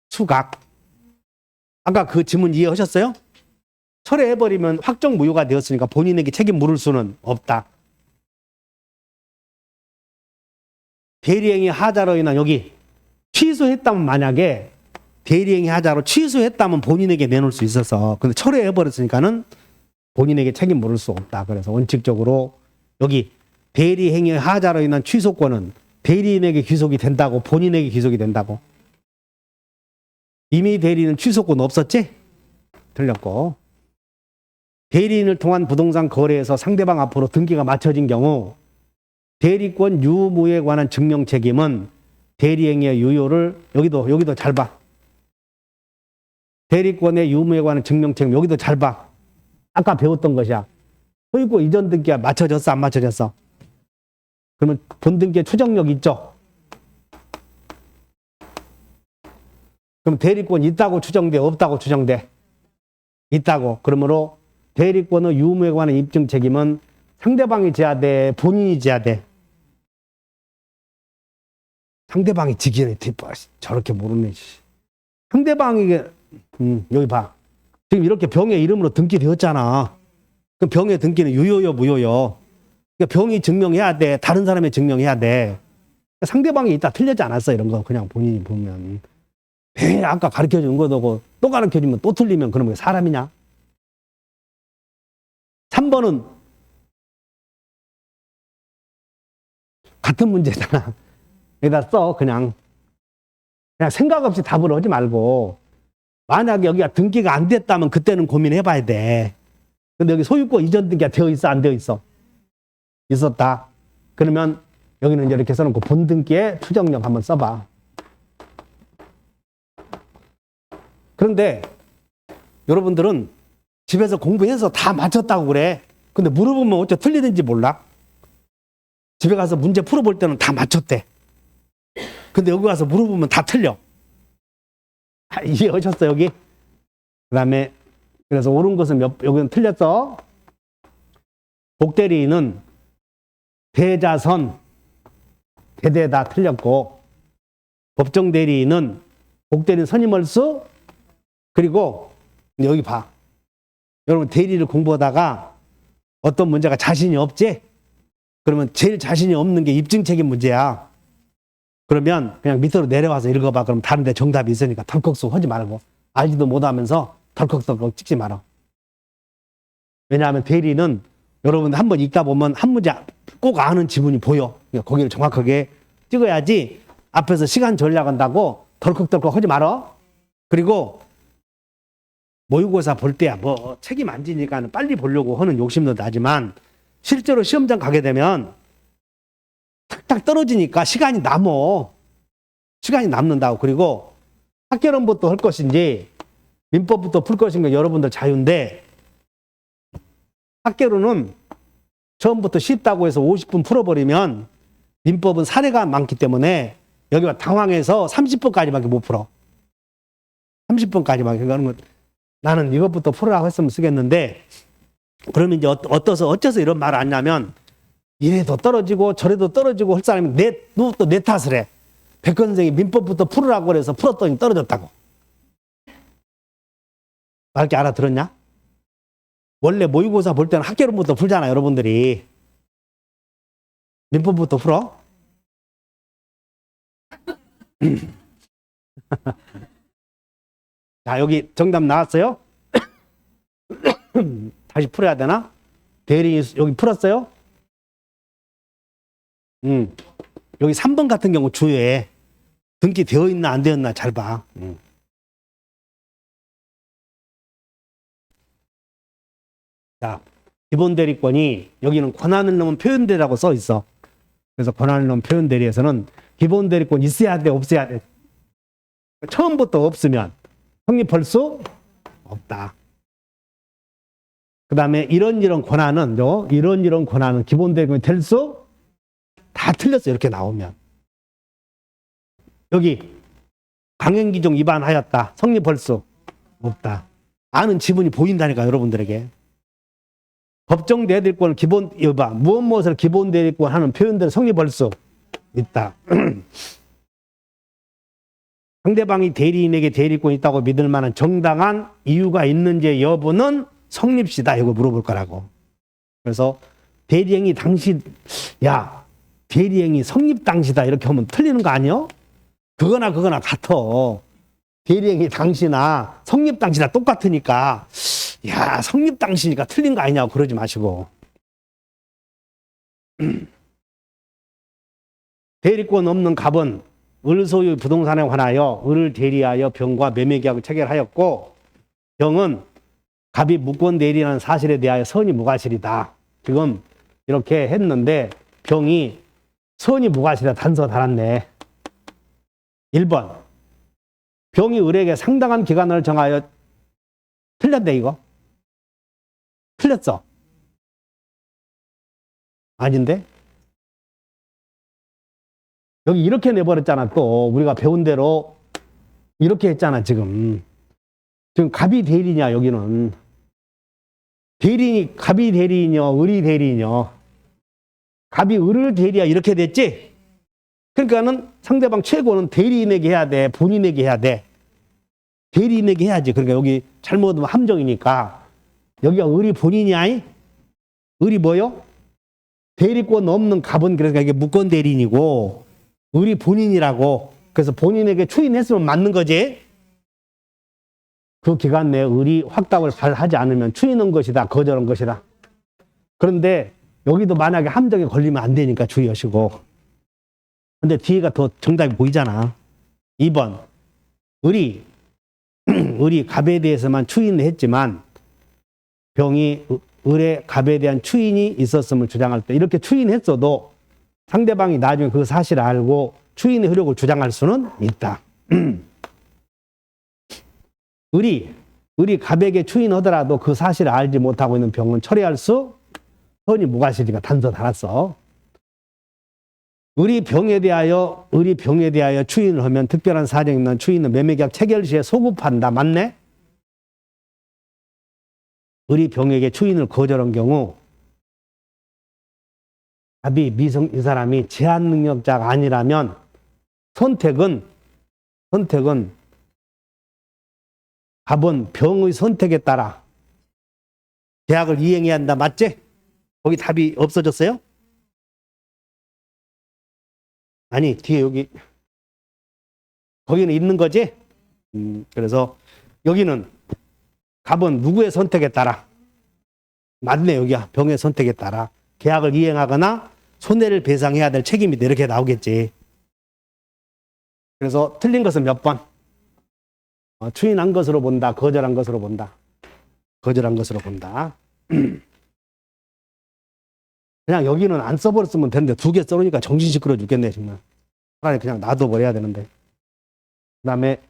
수각. 아까 그 지문 이해하셨어요? 철회해버리면 확정 무효가 되었으니까 본인에게 책임 물을 수는 없다. 대리행위 하자로 인한 여기 취소했다면, 만약에 대리행위 하자로 취소했다면 본인에게 내놓을 수 있어서, 근데 철회해버렸으니까는 본인에게 책임 물을 수 없다. 그래서 원칙적으로 여기 대리행위 하자로 인한 취소권은 대리인에게 귀속이 된다고, 본인에게 귀속이 된다고. 이미 대리인은 취소권 없었지? 틀렸고. 대리인을 통한 부동산 거래에서 상대방 앞으로 등기가 맞춰진 경우 대리권 유무에 관한 증명 책임은 대리행위의 유효를, 여기도 잘 봐. 대리권의 유무에 관한 증명 책임, 여기도 잘 봐. 아까 배웠던 것이야. 소유권 이전 등기가 맞춰졌어, 안 맞춰졌어? 그러면 본등기에 추정력 있죠? 그럼 대리권 있다고 추정돼, 없다고 추정돼? 있다고. 그러므로 대리권의 유무에 관한 입증 책임은 상대방이 져야 돼, 본인이 져야 돼? 상대방이 지기는 저렇게 모르네. 상대방이, 여기 봐. 지금 이렇게 병의 이름으로 등기되었잖아. 그럼 병의 등기는 유효요, 무효요? 그러니까 병이 증명해야 돼. 다른 사람이 증명해야 돼. 그러니까 상대방이 있다 틀렸지 않았어, 이런 거. 그냥 본인이 보면. 아까 가르쳐 준 거도 또 가르쳐 주면 또 틀리면 그러면 사람이냐? 3번은 같은 문제잖아. 여기다 써, 그냥 생각 없이 답을 하지 말고. 만약에 여기가 등기가 안 됐다면 그때는 고민해 봐야 돼. 근데 여기 소유권 이전 등기가 되어 있어, 안 되어 있어? 있었다. 그러면 여기는 이제 이렇게 써놓고 본등기에 추정력 한번 써봐. 그런데 여러분들은 집에서 공부해서 다 맞췄다고 그래. 근데 물어보면 어째 틀리는지 몰라? 집에 가서 문제 풀어볼 때는 다 맞췄대. 근데 여기 가서 물어보면 다 틀려. 이해하셨어, 여기? 그 다음에, 그래서 옳은 것은 여기는 틀렸어. 복대리인은 대자선, 대대다 틀렸고, 법정대리인은 복대리인 선임할 수, 그리고 여기 봐. 여러분 대리를 공부하다가 어떤 문제가 자신이 없지? 그러면 제일 자신이 없는 게 입증책임 문제야. 그러면 그냥 밑으로 내려와서 읽어봐. 그럼 다른 데 정답이 있으니까 덜컥 하지 말고. 알지도 못하면서 덜컥 찍지 말아. 왜냐하면 대리는 여러분 한번 읽다 보면 한 문제 꼭 아는 지문이 보여. 거기를 정확하게 찍어야지 앞에서 시간 전략한다고 덜컥 하지 말아. 그리고 모의고사 볼 때야 뭐 책임 안 지니까 빨리 보려고 하는 욕심도 나지만 실제로 시험장 가게 되면 탁탁 떨어지니까 시간이 남어. 시간이 남는다고. 그리고 학개론부터 할 것인지 민법부터 풀 것인가 여러분들 자유인데 학개론은 처음부터 쉽다고 해서 50분 풀어버리면 민법은 사례가 많기 때문에 여기가 당황해서 30분까지밖에 못 풀어. 30분까지밖에. 그러니까 나는 이것부터 풀으라고 했으면 쓰겠는데 그러면 이제 어째서 이런 말을 하냐면 이래도 떨어지고 저래도 떨어지고 할 사람이 또 내 탓을 해. 백건생이 민법부터 풀으라고 그래서 풀었더니 떨어졌다고. 말게 알아들었냐? 원래 모의고사 볼 때는 학개론부터 풀잖아 여러분들이. 민법부터 풀어? 자, 여기 정답 나왔어요? 다시 풀어야 되나? 대리 여기 풀었어요? 여기 3번 같은 경우 주의해. 등기 되어 있나 안 되었나 잘 봐. 자, 기본 대리권이 여기는 권한을 넘은 표현대리라고 써 있어. 그래서 권한을 넘은 표현대리에서는 기본 대리권 있어야 돼, 없어야 돼. 처음부터 없으면 성립할 수 없다. 그 다음에 이런 권한은 이런 권한은 기본 대리권이 될 수 다 틀렸어. 이렇게 나오면 여기 강행기종 위반하였다. 성립할 수 없다. 아는 지문이 보인다니까 여러분들에게. 법정 대리권 기본 무엇을 기본 대리권 하는 표현대로 성립할 수 있다. 상대방이 대리인에게 대리권이 있다고 믿을 만한 정당한 이유가 있는지 여부는 성립시다. 이거 물어볼 거라고. 그래서 대리행위 당시 대리행위 성립 당시다 이렇게 하면 틀리는 거 아니요? 그거나 같아. 대리행위 당시나 성립 당시나 똑같으니까 성립 당시니까 틀린 거 아니냐고 그러지 마시고. 대리권 없는 갑은 을 소유 부동산에 관하여 을을 대리하여 병과 매매계약을 체결하였고 병은 갑이 무권 대리라는 사실에 대하여 선이 무과실이다. 지금 이렇게 했는데 병이 선이 무과실이다. 단서 달았네. 1번 병이 을에게 상당한 기간을 정하여 틀렸네 이거. 틀렸어. 아닌데? 여기 이렇게 내버렸잖아. 또 우리가 배운 대로 이렇게 했잖아. 지금 갑이 대리냐 여기는. 대리인이 갑이 대리인이요 을이 대리인이요. 갑이 을을 대리야 이렇게 됐지. 그러니까는 상대방 최고는 대리인에게 해야 돼. 본인에게 해야 돼. 대리인에게 해야지. 그러니까 여기 잘못하면 함정이니까 여기가 을이 본인이야. 을이 뭐요? 대리권 없는 갑은 그러니까 이게 무권 대리인이고 을이 본인이라고. 그래서 본인에게 추인했으면 맞는 거지. 그 기간 내에 을이 확답을 발하지 않으면 추인한 것이다. 거절한 것이다. 그런데 여기도 만약에 함정에 걸리면 안 되니까 주의하시고. 근데 뒤에가 더 정답이 보이잖아. 2번 을이 갑에 대해서만 추인을 했지만 병이 을의 갑에 대한 추인이 있었음을 주장할 때 이렇게 추인했어도 상대방이 나중에 그 사실을 알고 추인의 효력을 주장할 수는 있다. 을이 갑에게 추인하더라도 그 사실을 알지 못하고 있는 병은 처리할 수 선이 무과실이니까 단서 달았어. 을이 병에 대하여 추인을 하면 특별한 사정이 있는 추인은 매매계약 체결 시에 소급한다. 맞네? 을이 병에게 추인을 거절한 경우 갑이 이 사람이 제한 능력자가 아니라면 선택은 갑은 병의 선택에 따라 계약을 이행해야 한다. 맞지? 거기 답이 없어졌어요? 아니 뒤에 여기 거기는 있는 거지? 그래서 여기는 갑은 누구의 선택에 따라? 맞네, 여기야. 병의 선택에 따라 계약을 이행하거나 손해를 배상해야 될 책임이 이렇게 나오겠지. 그래서 틀린 것은 몇 번? 추인한 것으로 본다, 거절한 것으로 본다. 거절한 것으로 본다. 그냥 여기는 안 써버렸으면 되는데 2개 써놓으니까 정신 시끄러 죽겠네, 정말. 차라리 그냥 놔둬버려야 되는데. 그 다음에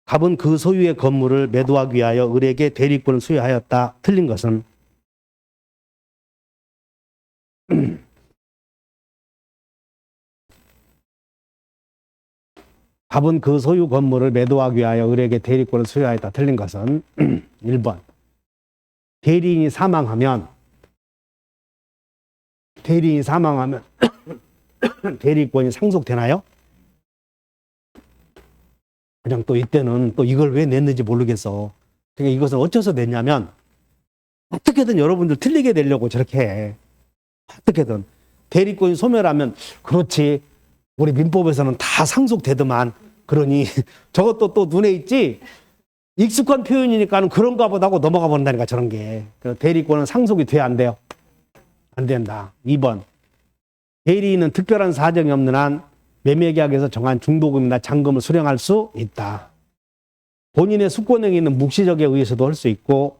갑은 그 소유의 건물을 매도하기 위하여 을에게 대리권을 수여하였다. 틀린 것은 갑은 그 소유 건물을 매도하기 위하여 을에게 대리권을 수여하였다. 틀린 것은 1번. 대리인이 사망하면 대리권이 상속되나요? 그냥 또 이때는 또 이걸 왜 냈는지 모르겠어. 그러니까 이것은 어째서 냈냐면 어떻게든 여러분들 틀리게 내려고 저렇게 해. 어떻게든 대리권이 소멸하면 그렇지. 우리 민법에서는 다 상속되더만. 그러니 저것도 또 눈에 있지. 익숙한 표현이니까는 그런가 보다 하고 넘어가 본다니까 저런 게. 대리권은 상속이 돼야 안 돼요? 안 된다. 2번. 대리인은 특별한 사정이 없는 한 매매계약에서 정한 중도금이나 잔금을 수령할 수 있다. 본인의 수권행위는 묵시적에 의해서도 할 수 있고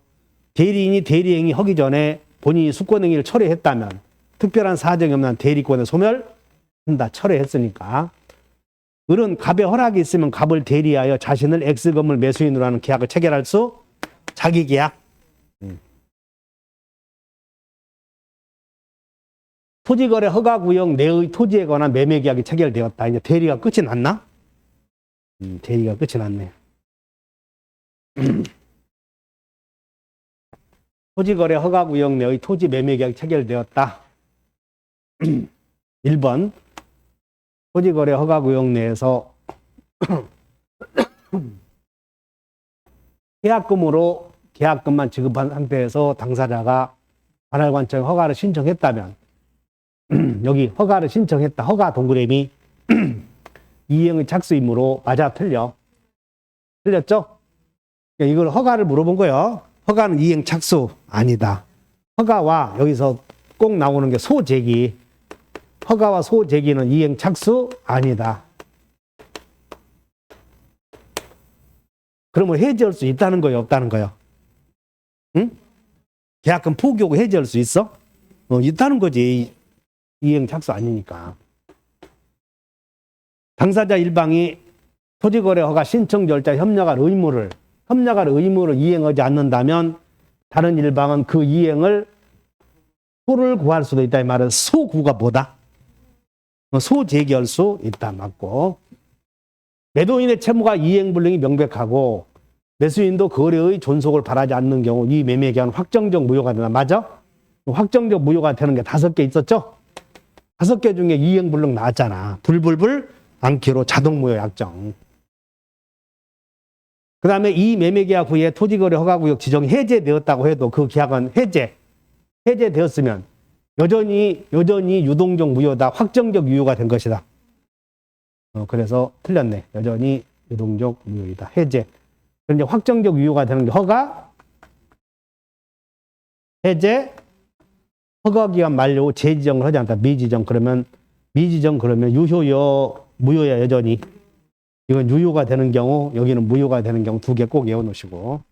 대리인이 대리행위 하기 전에 본인이 수권행위를 철회했다면 특별한 사정이 없는 한 대리권을 소멸한다. 철회했으니까. 을은 갑의 허락이 있으면 갑을 대리하여 자신을 X금을 매수인으로 하는 계약을 체결할 수 자기 계약. 토지거래 허가구역 내의 토지에 관한 매매계약이 체결되었다. 이제 대리가 끝이 났나? 대리가 끝이 났네. 토지거래 허가구역 내의 토지 매매계약이 체결되었다. 1번. 토지거래 허가구역 내에서 계약금으로 계약금만 지급한 상태에서 당사자가 관할관청에 허가를 신청했다면 여기 허가를 신청했다. 허가 동그라미 이행의 착수이므로 맞아 틀려. 틀렸죠? 이걸 허가를 물어본 거예요. 허가는 이행 착수 아니다. 허가와 여기서 꼭 나오는 게 소재기. 허가와 소재기는 이행 착수 아니다. 그러면 해지할 수 있다는 거예요? 없다는 거예요? 응? 계약금 포기하고 해지할 수 있어? 있다는 거지. 이행 착수 아니니까. 당사자 일방이 토지거래 허가 신청 절차 협력할 의무를 이행하지 않는다면 다른 일방은 그 이행을 소를 구할 수도 있다. 이 말은 소구가 뭐다? 소제기할 수 있다. 맞고. 매도인의 채무가 이행불능이 명백하고 매수인도 거래의 존속을 바라지 않는 경우 이 매매계약은 확정적 무효가 되나? 맞아? 확정적 무효가 되는 게 5개 있었죠? 5개 중에 이행불능 나왔잖아. 불불불 않기로 자동무효 약정. 그 다음에 이 매매계약 후에 토지거래 허가구역 지정이 해제되었다고 해도 그 계약은 해제되었으면 여전히 유동적 무효다. 확정적 유효가 된 것이다. 그래서 틀렸네. 여전히 유동적 무효이다. 해제. 그런데 확정적 유효가 되는 게 허가, 해제, 허가기간 만료 후 재지정을 하지 않다. 미지정 그러면 유효여 무효야 여전히. 이건 유효가 되는 경우, 여기는 무효가 되는 경우 2개 꼭 외워놓으시고.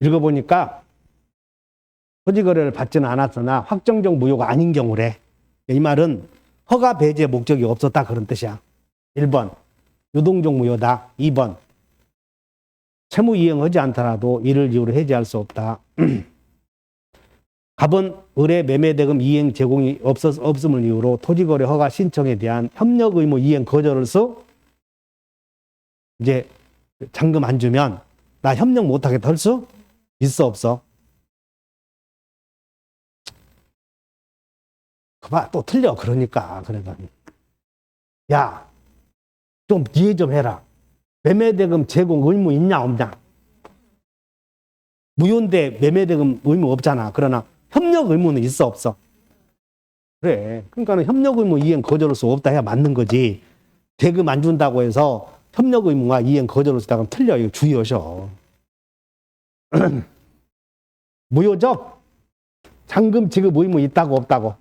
읽어보니까 토지거래를 받지는 않았으나 확정적 무효가 아닌 경우래. 이 말은 허가 배제 목적이 없었다 그런 뜻이야. 1번 유동적 무효다. 2번 채무 이행하지 않더라도 이를 이유로 해지할 수 없다. 갑은 을의 매매대금 이행 제공이 없음을 이유로 토지거래 허가 신청에 대한 협력 의무 이행 거절을 이제 잔금 안 주면 나 협력 못하겠다 할 수 있어 없어? 그봐 또 틀려. 그러니까 야, 좀 이해 좀 해라. 매매대금 제공 의무 있냐 없냐? 무효인데 매매대금 의무 없잖아. 그러나 협력 의무는 있어 없어? 그래. 그러니까는 협력 의무 이행 거절할 수 없다 해야 맞는 거지. 대금 안 준다고 해서 협력 의무와 이행 거절할 수 있다고 하면 틀려. 이거 주의하셔. 무효적 잔금 지급 의무 있다고 없다고?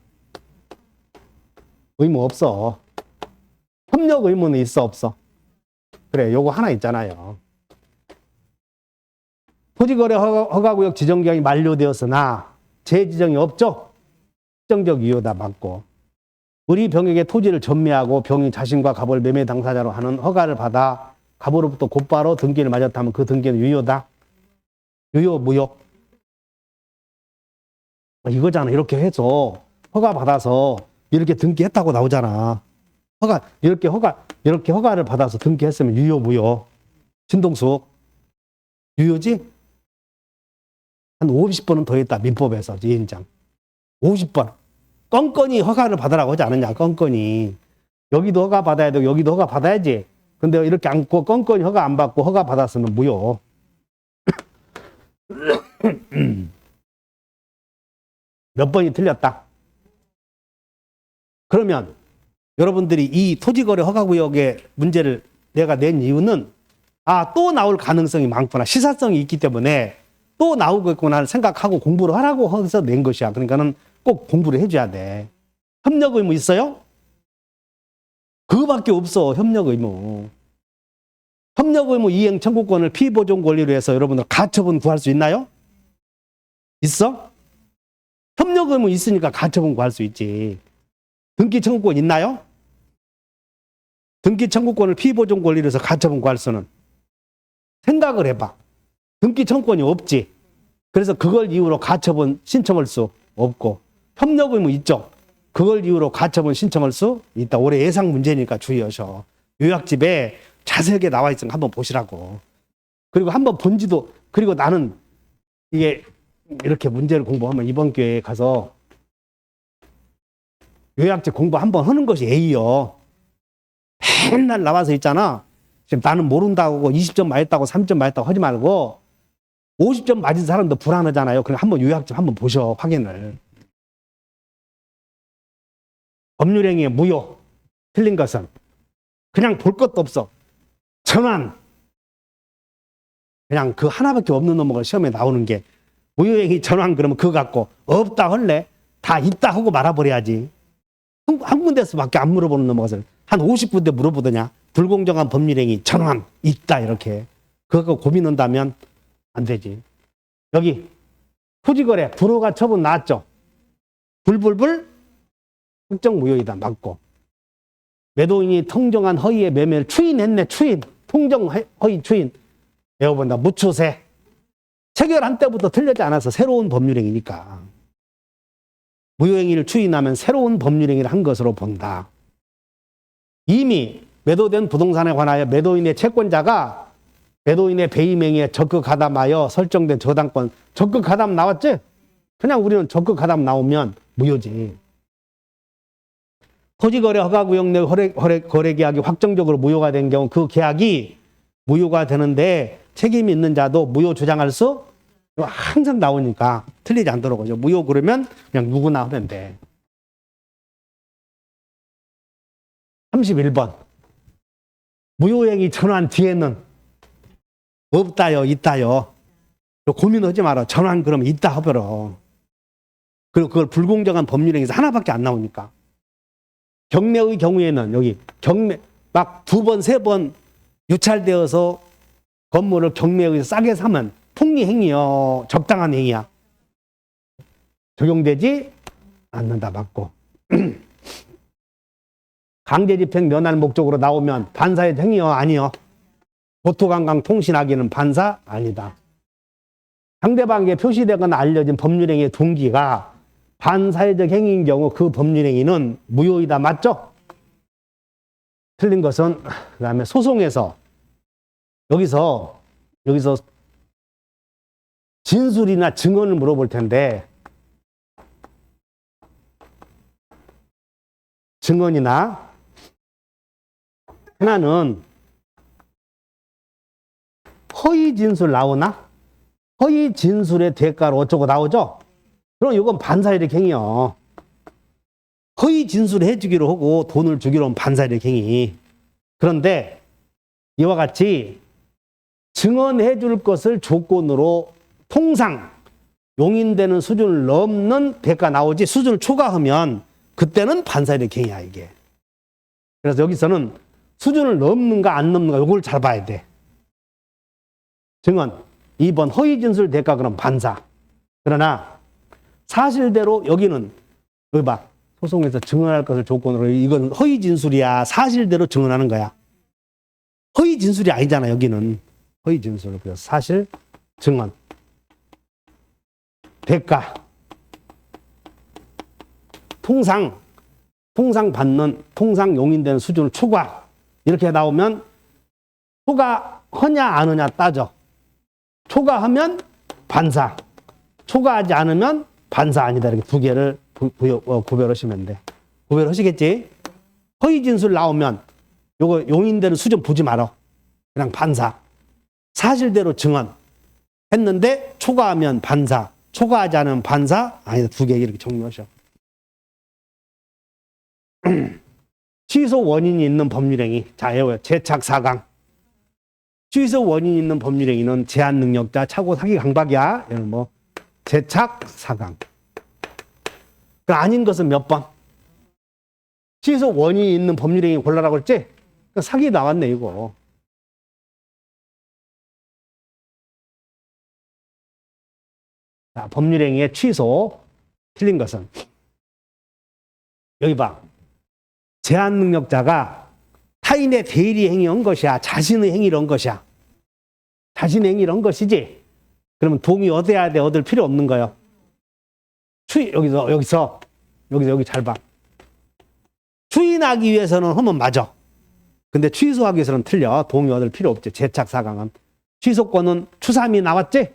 의무 없어. 협력 의무는 있어 없어? 그래, 요거 하나 있잖아요. 토지거래 허가구역 지정기간이 만료되었으나 재지정이 없죠? 특정적 이유다 맞고. 우리 병에게 토지를 전매하고 병이 자신과 갑을 매매 당사자로 하는 허가를 받아 갑으로부터 곧바로 등기를 맞았다면 그 등기는 유효다? 유효, 무효? 이거잖아. 이렇게 해서 허가 받아서 이렇게 등기했다고 나오잖아. 이렇게 허가를 받아서 등기했으면 유효, 무효? 신동숙. 유효지? 한 50번은 더 했다. 민법에서 이인장. 50번. 껌껌이 허가를 받으라고 하지 않았냐. 껌껌이. 여기도 허가 받아야 되고 여기도 허가 받아야지. 근데 이렇게 안고 껌껌이 허가 안 받고 허가 받았으면 무효. 몇 번이 틀렸다. 그러면 여러분들이 이 토지거래 허가구역의 문제를 내가 낸 이유는 또 나올 가능성이 많구나. 시사성이 있기 때문에 또 나오겠구나 생각하고 공부를 하라고 해서 낸 것이야. 그러니까는 꼭 공부를 해줘야 돼. 협력 의무 있어요? 그거밖에 없어. 협력 의무. 협력 의무 이행 청구권을 피보존 권리로 해서 여러분들 가처분 구할 수 있나요? 있어? 협력 의무 있으니까 가처분 구할 수 있지. 등기 청구권 있나요? 등기 청구권을 피보존 권리로 해서 가처분 구할 수는 생각을 해봐. 등기 청구권이 없지. 그래서 그걸 이유로 가처분 신청할 수 없고 협력 의무 있죠. 그걸 이유로 가처분 신청할 수 있다. 올해 예상 문제니까 주의하셔. 요약집에 자세하게 나와 있으니까 한번 보시라고. 그리고 한번 본지도 그리고 나는 이게 이렇게 문제를 공부하면 이번 기회에 가서 요약집 공부 한번 하는 것이 A요. 맨날 나와서 있잖아. 지금 나는 모른다고 20점 맞았다고 3점 맞았다고 하지 말고 50점 맞은 사람도 불안하잖아요. 그럼 한번 요약집 한번 보셔. 확인을. 법률행위의 무효. 틀린 것은 그냥 볼 것도 없어. 전환. 그냥 그 하나밖에 없는 놈을 시험에 나오는 게 무효행위 전환 그러면 그거 갖고 없다 할래? 다 있다 하고 말아버려야지. 한 군데서밖에 안 물어보는 놈을 한 50군데 물어보더냐. 불공정한 법률행위 전환 있다 이렇게. 그거 고민한다면 안 되지. 여기 토지거래 불허가 처분 나왔죠. 불불불 특정 무효이다 맞고. 매도인이 통정한 허위의 매매를 추인했네. 추인. 통정 허위 추인. 외워본다. 무추세. 체결한 때부터 틀리지 않아서 새로운 법률행위니까. 무효행위를 추인하면 새로운 법률행위를 한 것으로 본다. 이미 매도된 부동산에 관하여 매도인의 채권자가 매도인의 배임행위에 적극 가담하여 설정된 저당권. 적극 가담 나왔지? 그냥 우리는 적극 가담 나오면 무효지. 토지거래 허가구역 내 거래계약이 확정적으로 무효가 된 경우 그 계약이 무효가 되는데 책임이 있는 자도 무효 주장할 수 항상 나오니까 틀리지 않도록 하죠. 무효 그러면 그냥 누구나 하면 돼. 31번. 무효행위 전환 뒤에는 없다요, 있다요. 고민하지 마라. 전환 그러면 있다 하버려. 그리고 그걸 불공정한 법률행위에서 하나밖에 안 나오니까. 경매의 경우에는 여기 경매 막 2번, 3번 유찰되어서 건물을 경매에 싸게 사면 폭리행위요. 적당한 행위야. 적용되지 않는다 맞고. 강제집행 면할 목적으로 나오면 반사의 행위요 아니요. 고토관광 통신하기는 반사 아니다. 상대방에게 표시되거나 알려진 법률행위의 동기가 반사회적 행위인 경우 그 법률행위는 무효이다 맞죠? 틀린 것은 그다음에 소송에서 여기서 진술이나 증언을 물어볼 텐데 증언이나 하나는 허위 진술 나오나? 허위 진술의 대가로 어쩌고 나오죠? 그럼 이건 반사이득 행위요. 허위 진술을 해주기로 하고 돈을 주기로 하면 반사이득 행위. 그런데 이와 같이 증언해 줄 것을 조건으로 통상 용인되는 수준을 넘는 대가 나오지 수준을 초과하면 그때는 반사이득 행위야 이게. 그래서 여기서는 수준을 넘는가 안 넘는가 이걸 잘 봐야 돼. 증언 2번 허위 진술 대가 그럼 반사. 그러나 사실대로 여기는 여기 봐. 소송에서 증언할 것을 조건으로 이건 허위 진술이야. 사실대로 증언하는 거야. 허위 진술이 아니잖아 여기는. 허위 진술. 그래서 사실 증언 대가 통상 받는 통상 용인되는 수준을 초과 이렇게 나오면 초과하냐 안 하냐 따져. 초과하면 반사, 초과하지 않으면 반사 아니다. 이렇게 두 개를 구별하시면 돼. 구별하시겠지? 허위 진술 나오면 요거 용인되는 수준 보지 말어. 그냥 반사. 사실대로 증언 했는데 초과하면 반사, 초과하지 않으면 반사 아니다. 두 개 이렇게 정리하셔. 취소 원인이 있는 법률행위. 자, 여기 제착 4강. 취소 원인이 있는 법률행위는 제한 능력자, 차고, 사기, 강박이야. 이런 뭐 제착 4강. 그 아닌 것은 몇 번? 취소 원인이 있는 법률행위 골라라고 했지? 사기 나왔네 이거. 자, 법률행위의 취소. 틀린 것은 여기 봐. 제한 능력자가 타인의 대리 행위한 것이야? 자신의 행위를 한 것이야? 자신의 행위를 한 것이지? 그러면 동의 얻어야 돼? 얻을 필요 없는 거예요. 여기 잘 봐. 추인하기 위해서는 하면 맞아. 근데 취소하기 위해서는 틀려. 동의 얻을 필요 없지. 제착 4강은. 취소권은 추삼이 나왔지?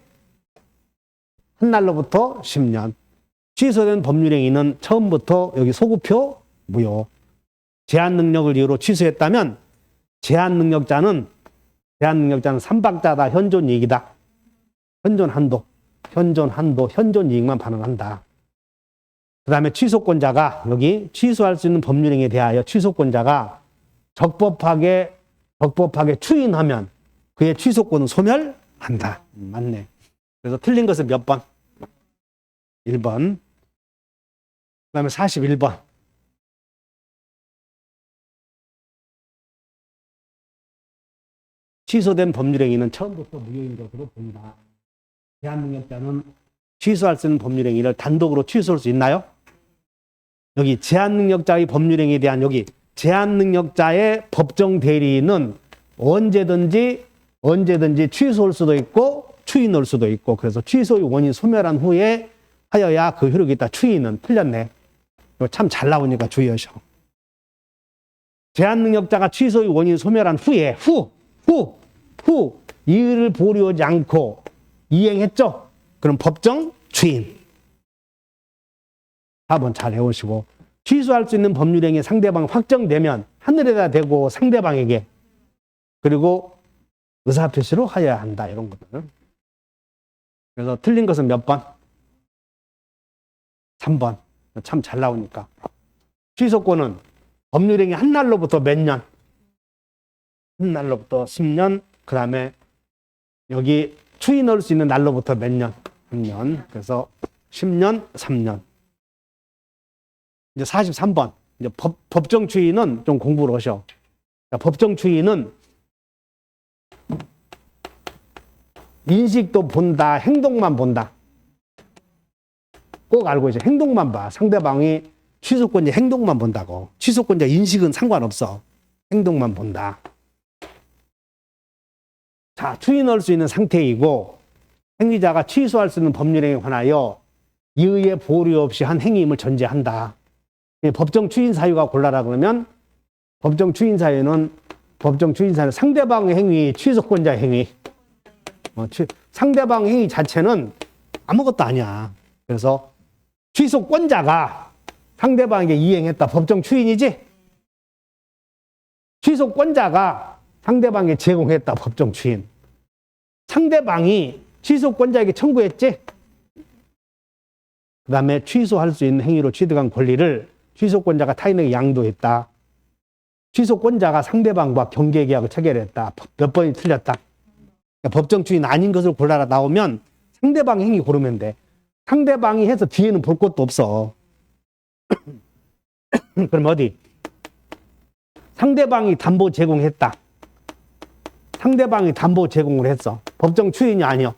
한 날로부터 10년. 취소된 법률행위는 처음부터 여기 소구표 무효. 제한 능력을 이유로 취소했다면 제한 능력자는 삼박자다. 현존 이익이다. 현존 한도, 현존 이익만 반응한다. 그 다음에 취소권자가 여기 취소할 수 있는 법률행위에 대하여 취소권자가 적법하게 추인하면 그의 취소권은 소멸한다. 맞네. 그래서 틀린 것은 몇 번? 1번. 그 다음에 41번. 취소된 법률행위는 처음부터 무효인 것으로 보인다. 제한능력자는 취소할 수 있는 법률행위를 단독으로 취소할 수 있나요? 여기 제한능력자의 법률행위에 대한 여기 제한능력자의 법정 대리인은 언제든지 취소할 수도 있고 추인할 수도 있고 그래서 취소의 원인 소멸한 후에 하여야 그 효력이 있다. 추인은 틀렸네. 이거 참 잘 나오니까 주의하셔. 제한능력자가 취소의 원인 소멸한 후에 후 이의를 보류하지 않고 이행했죠? 그럼 법정 추인. 4번 잘 해오시고 취소할 수 있는 법률행위 상대방 확정되면 하늘에다 대고 상대방에게 그리고 의사표시로 하여야 한다. 이런 것들. 그래서 틀린 것은 몇 번? 3번. 참 잘 나오니까. 취소권은 법률행위 한 날로부터 몇 년? 한 날로부터 10년. 그 다음에 여기 추인할 수 있는 날로부터 몇 년? 3년. 그래서 10년, 3년. 이제 43번. 이제 법정 추인은 좀 공부를 하셔. 자, 법정 추인은 인식도 본다, 행동만 본다. 꼭 알고 있어요. 행동만 봐. 상대방이 취소권자 행동만 본다고. 취소권자 인식은 상관없어. 행동만 본다. 자, 추인할 수 있는 상태이고 행위자가 취소할 수 있는 법률행위에 관하여 이의의 보류 없이 한 행위임을 전제한다. 법정 추인 사유가 골라라 그러면 법정 추인 사유는 상대방의 행위, 취소권자 행위. 상대방 행위 자체는 아무것도 아니야. 그래서 취소권자가 상대방에게 이행했다. 법정 추인이지? 취소권자가 상대방에게 제공했다. 법정 추인. 상대방이 취소권자에게 청구했지? 그 다음에 취소할 수 있는 행위로 취득한 권리를 취소권자가 타인에게 양도했다. 취소권자가 상대방과 경계계약을 체결했다. 몇 번이 틀렸다. 그러니까 법정 추인 아닌 것을 골라라 나오면 상대방 행위 고르면 돼. 상대방이 해서 뒤에는 볼 것도 없어. 그럼 어디? 상대방이 담보 제공했다. 상대방이 담보 제공을 했어. 법정 추인이 아니요.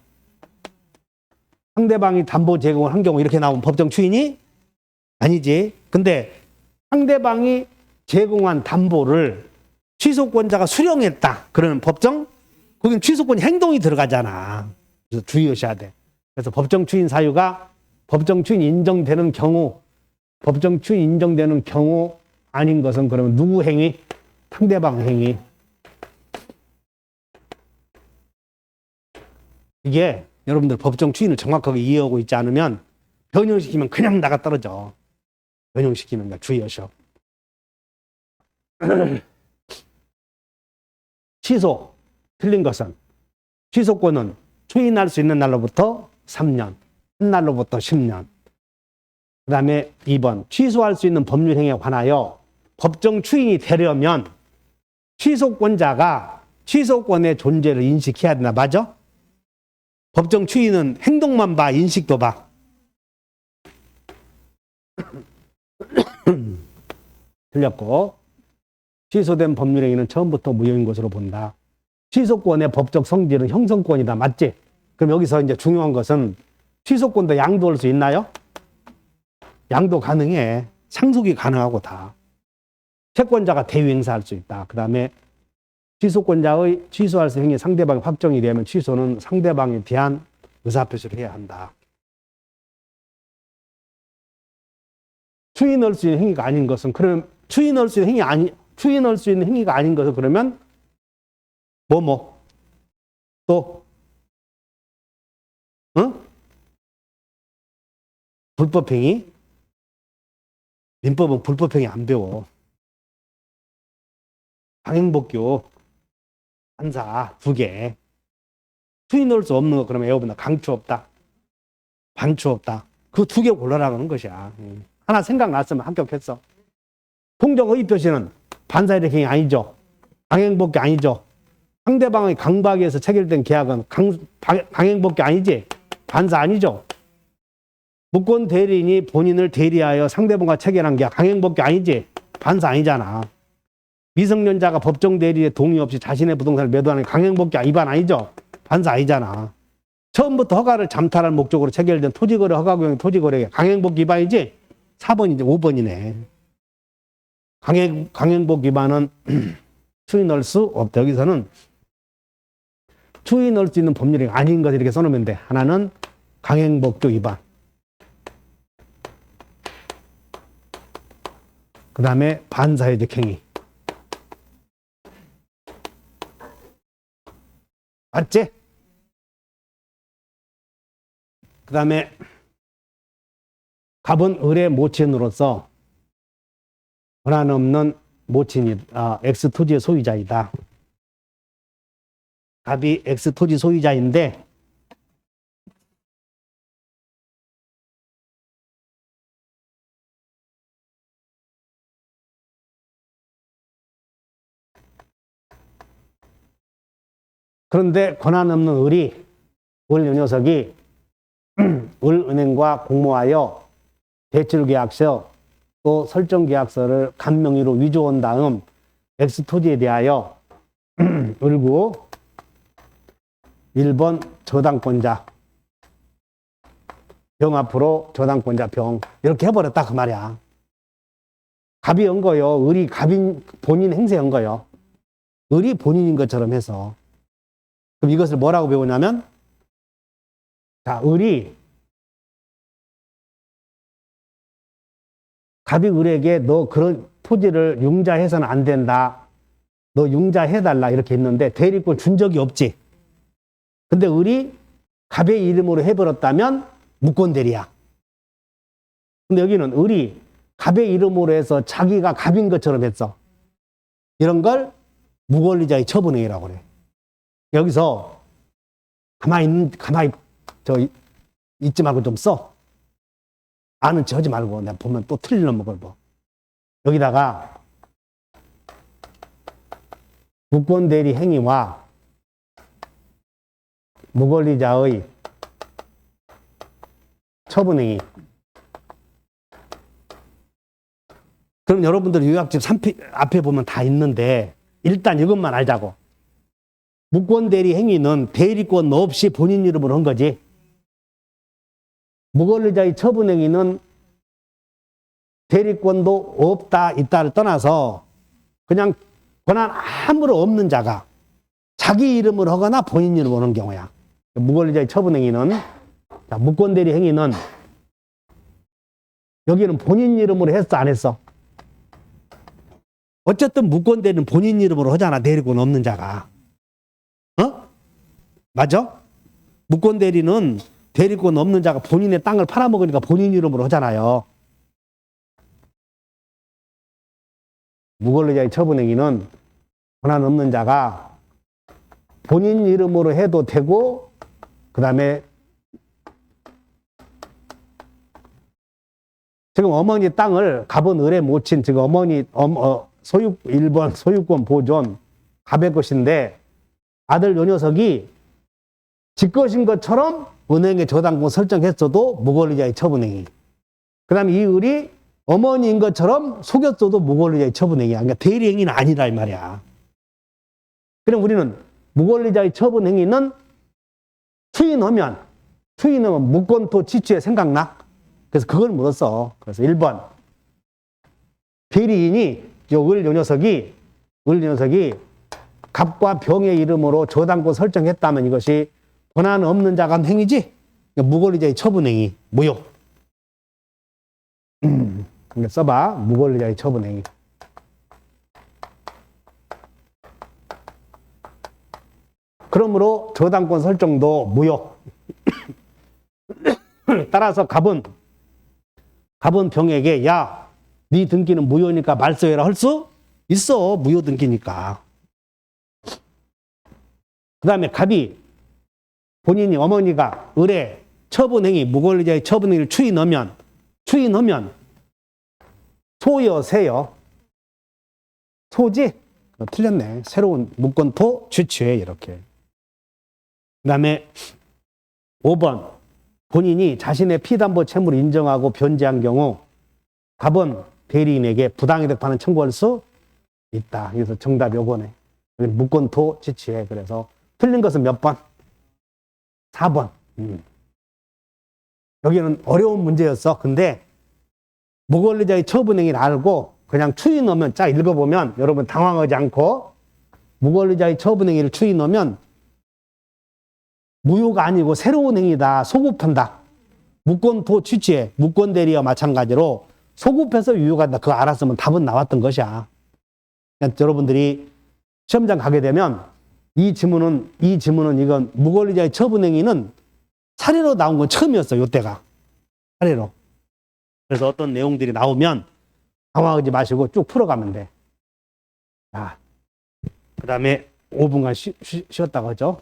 상대방이 담보 제공을 한 경우 이렇게 나오면 법정 추인이 아니지. 근데 상대방이 제공한 담보를 취소권자가 수령했다. 그러면 법정? 거긴 취소권 행동이 들어가잖아. 그래서 주의하셔야 돼. 그래서 법정 추인 사유가 법정 추인 인정되는 경우, 법정 추인 인정되는 경우 아닌 것은 그러면 누구 행위? 상대방 행위. 이게 여러분들 법정 추인을 정확하게 이해하고 있지 않으면 변형시키면 그냥 나가 떨어져. 변형시키면 주의하셔. 취소, 틀린 것은 취소권은 추인할 수 있는 날로부터 3년, 한 날로부터 10년. 그 다음에 2번, 취소할 수 있는 법률 행위에 관하여 법정 추인이 되려면 취소권자가 취소권의 존재를 인식해야 된다. 맞아? 법정 추인은 행동만 봐, 인식도 봐. 틀렸고, 취소된 법률 행위는 처음부터 무효인 것으로 본다. 취소권의 법적 성질은 형성권이다. 맞지? 그럼 여기서 이제 중요한 것은 취소권도 양도할 수 있나요? 양도 가능해. 상속이 가능하고 다. 채권자가 대위 행사할 수 있다. 그 다음에 취소권자의 취소할 수 행위 상대방이 확정이 되면 취소는 상대방에 대한 의사표시를 해야 한다. 추인할 수 있는 행위가 아닌 것은 그러면 추인할 수 있는 행위가 아닌 것은 그러면 또 불법행위? 민법은 불법행위 안 배워. 강행법규 판사 2개. 추인할 수 없는 거 그러면 외워본다. 강추 없다. 반추 없다. 그 2개 골라라 그러는 것이야. 하나 생각났으면 합격했어. 통정의의 표시는 반사이득 행위 아니죠. 강행법규 아니죠. 상대방의 강박에서 체결된 계약은 강행법규 아니지. 반사 아니죠. 무권 대리인이 본인을 대리하여 상대방과 체결한 계약 강행법규 아니지. 반사 아니잖아. 미성년자가 법정 대리에 동의 없이 자신의 부동산을 매도하는 강행법규 위반 아니죠. 반사 아니잖아. 처음부터 허가를 잠탈할 목적으로 체결된 토지거래 허가구역 토지거래 강행법규 위반이지. 4번이지 5번이네. 강행법 위반은 추인할 수 없다. 여기서는 추인할 수 있는 법률이 아닌 것 이렇게 써놓으면 돼. 하나는 강행법규 위반. 그 다음에 반사회적 행위. 맞지? 그 다음에 갑은 을의 모친으로서 권한 없는 모친이 X 토지의 소유자이다. 갑이 X 토지 소유자인데 그런데 권한 없는 을이 을 녀석이 을은행과 공모하여 대출계약서 또 설정계약서를 간명의로 위조한 다음 X토지에 대하여 을구 1번 저당권자 병 앞으로 저당권자 병 이렇게 해버렸다 그 말이야. 갑이 한 거요. 을이 갑인 본인 행세한 거요. 을이 본인인 것처럼 해서. 그럼 이것을 뭐라고 배우냐면 자, 을이 갑이 을에게 너 그런 토지를 융자해서는 안 된다. 너 융자해달라 이렇게 했는데 대리권 준 적이 없지. 근데 을이 갑의 이름으로 해버렸다면 무권대리야. 근데 여기는 을이 갑의 이름으로 해서 자기가 갑인 것처럼 했어. 이런 걸 무권리자의 처분행위라고 그래. 여기서 가만히 있지 말고 좀 써. 아는 체 하지 말고. 내가 보면 또 틀린 놈을 뭐. 여기다가 무권대리 행위와 무권리자의 처분행위. 그럼 여러분들 요약집 3피 앞에 보면 다 있는데 일단 이것만 알자고. 무권대리 행위는 대리권 없이 본인 이름으로 한 거지. 무권리자의 처분행위는 대리권도 없다 있다를 떠나서 그냥 권한 아무런 없는 자가 자기 이름으로 하거나 본인 이름으로 하는 경우야. 무권리자의 처분행위는, 무권대리 행위는 여기는 본인 이름으로 했어 안 했어? 어쨌든 무권대리는 본인 이름으로 하잖아. 대리권 없는 자가. 맞아? 무권대리는 대리권 없는 자가 본인의 땅을 팔아먹으니까 본인 이름으로 하잖아요. 무권리자의 처분행위는 권한 없는 자가 본인 이름으로 해도 되고, 그 다음에 지금 어머니 땅을 갑은 을에 모친 지금 어머니 일본 소유권 보존 갑의 것인데 아들 요 녀석이 지 것인 것처럼 은행에 저당권 설정했어도 무권리자의 처분행위. 그 다음에 이 을이 어머니인 것처럼 속였어도 무권리자의 처분행위야. 그러니까 대리행위는 아니라 이 말이야. 그럼 우리는 무권리자의 처분행위는 추인하면 무권토 취취에 생각나? 그래서 그걸 물었어. 그래서 1번 대리인이 요 녀석이 갑과 병의 이름으로 저당권 설정했다면 이것이 권한 없는 자가 한 행위지? 무권리자의 처분행위, 무효. 써봐. 무권리자의 처분행위. 그러므로 저당권 설정도 무효. 따라서 갑은 병에게 야, 네 등기는 무효니까 말소해라 할 수 있어. 무효 등기니까. 그 다음에 갑이 본인이 어머니가 을의 처분행위, 무권리자의 처분행위를 추인하면 소여 세여 소지? 틀렸네. 새로운 무권토 취취해 이렇게. 그 다음에 5번 본인이 자신의 피담보 채무를 인정하고 변제한 경우 갑은 대리인에게 부당이득 반환 청구할 수 있다. 그래서 정답이 요거네. 무권토 취취해. 그래서 틀린 것은 몇 번? 4번. 여기는 어려운 문제였어. 근데 무권리자의 처분행위를 알고 그냥 추인하면, 쫙 읽어보면 여러분 당황하지 않고 무권리자의 처분행위를 추인하면 무효가 아니고 새로운 행위다. 소급한다. 무권토 취취해. 무권대리와 마찬가지로 소급해서 유효한다. 그거 알았으면 답은 나왔던 것이야. 그러니까 여러분들이 시험장 가게 되면 이 지문은 이건 무권리자의 처분행위는 사례로 나온 건 처음이었어. 요때가. 사례로. 그래서 어떤 내용들이 나오면 당황하지 마시고 쭉 풀어가면 돼. 자, 그 다음에 5분간 쉬었다가 하죠.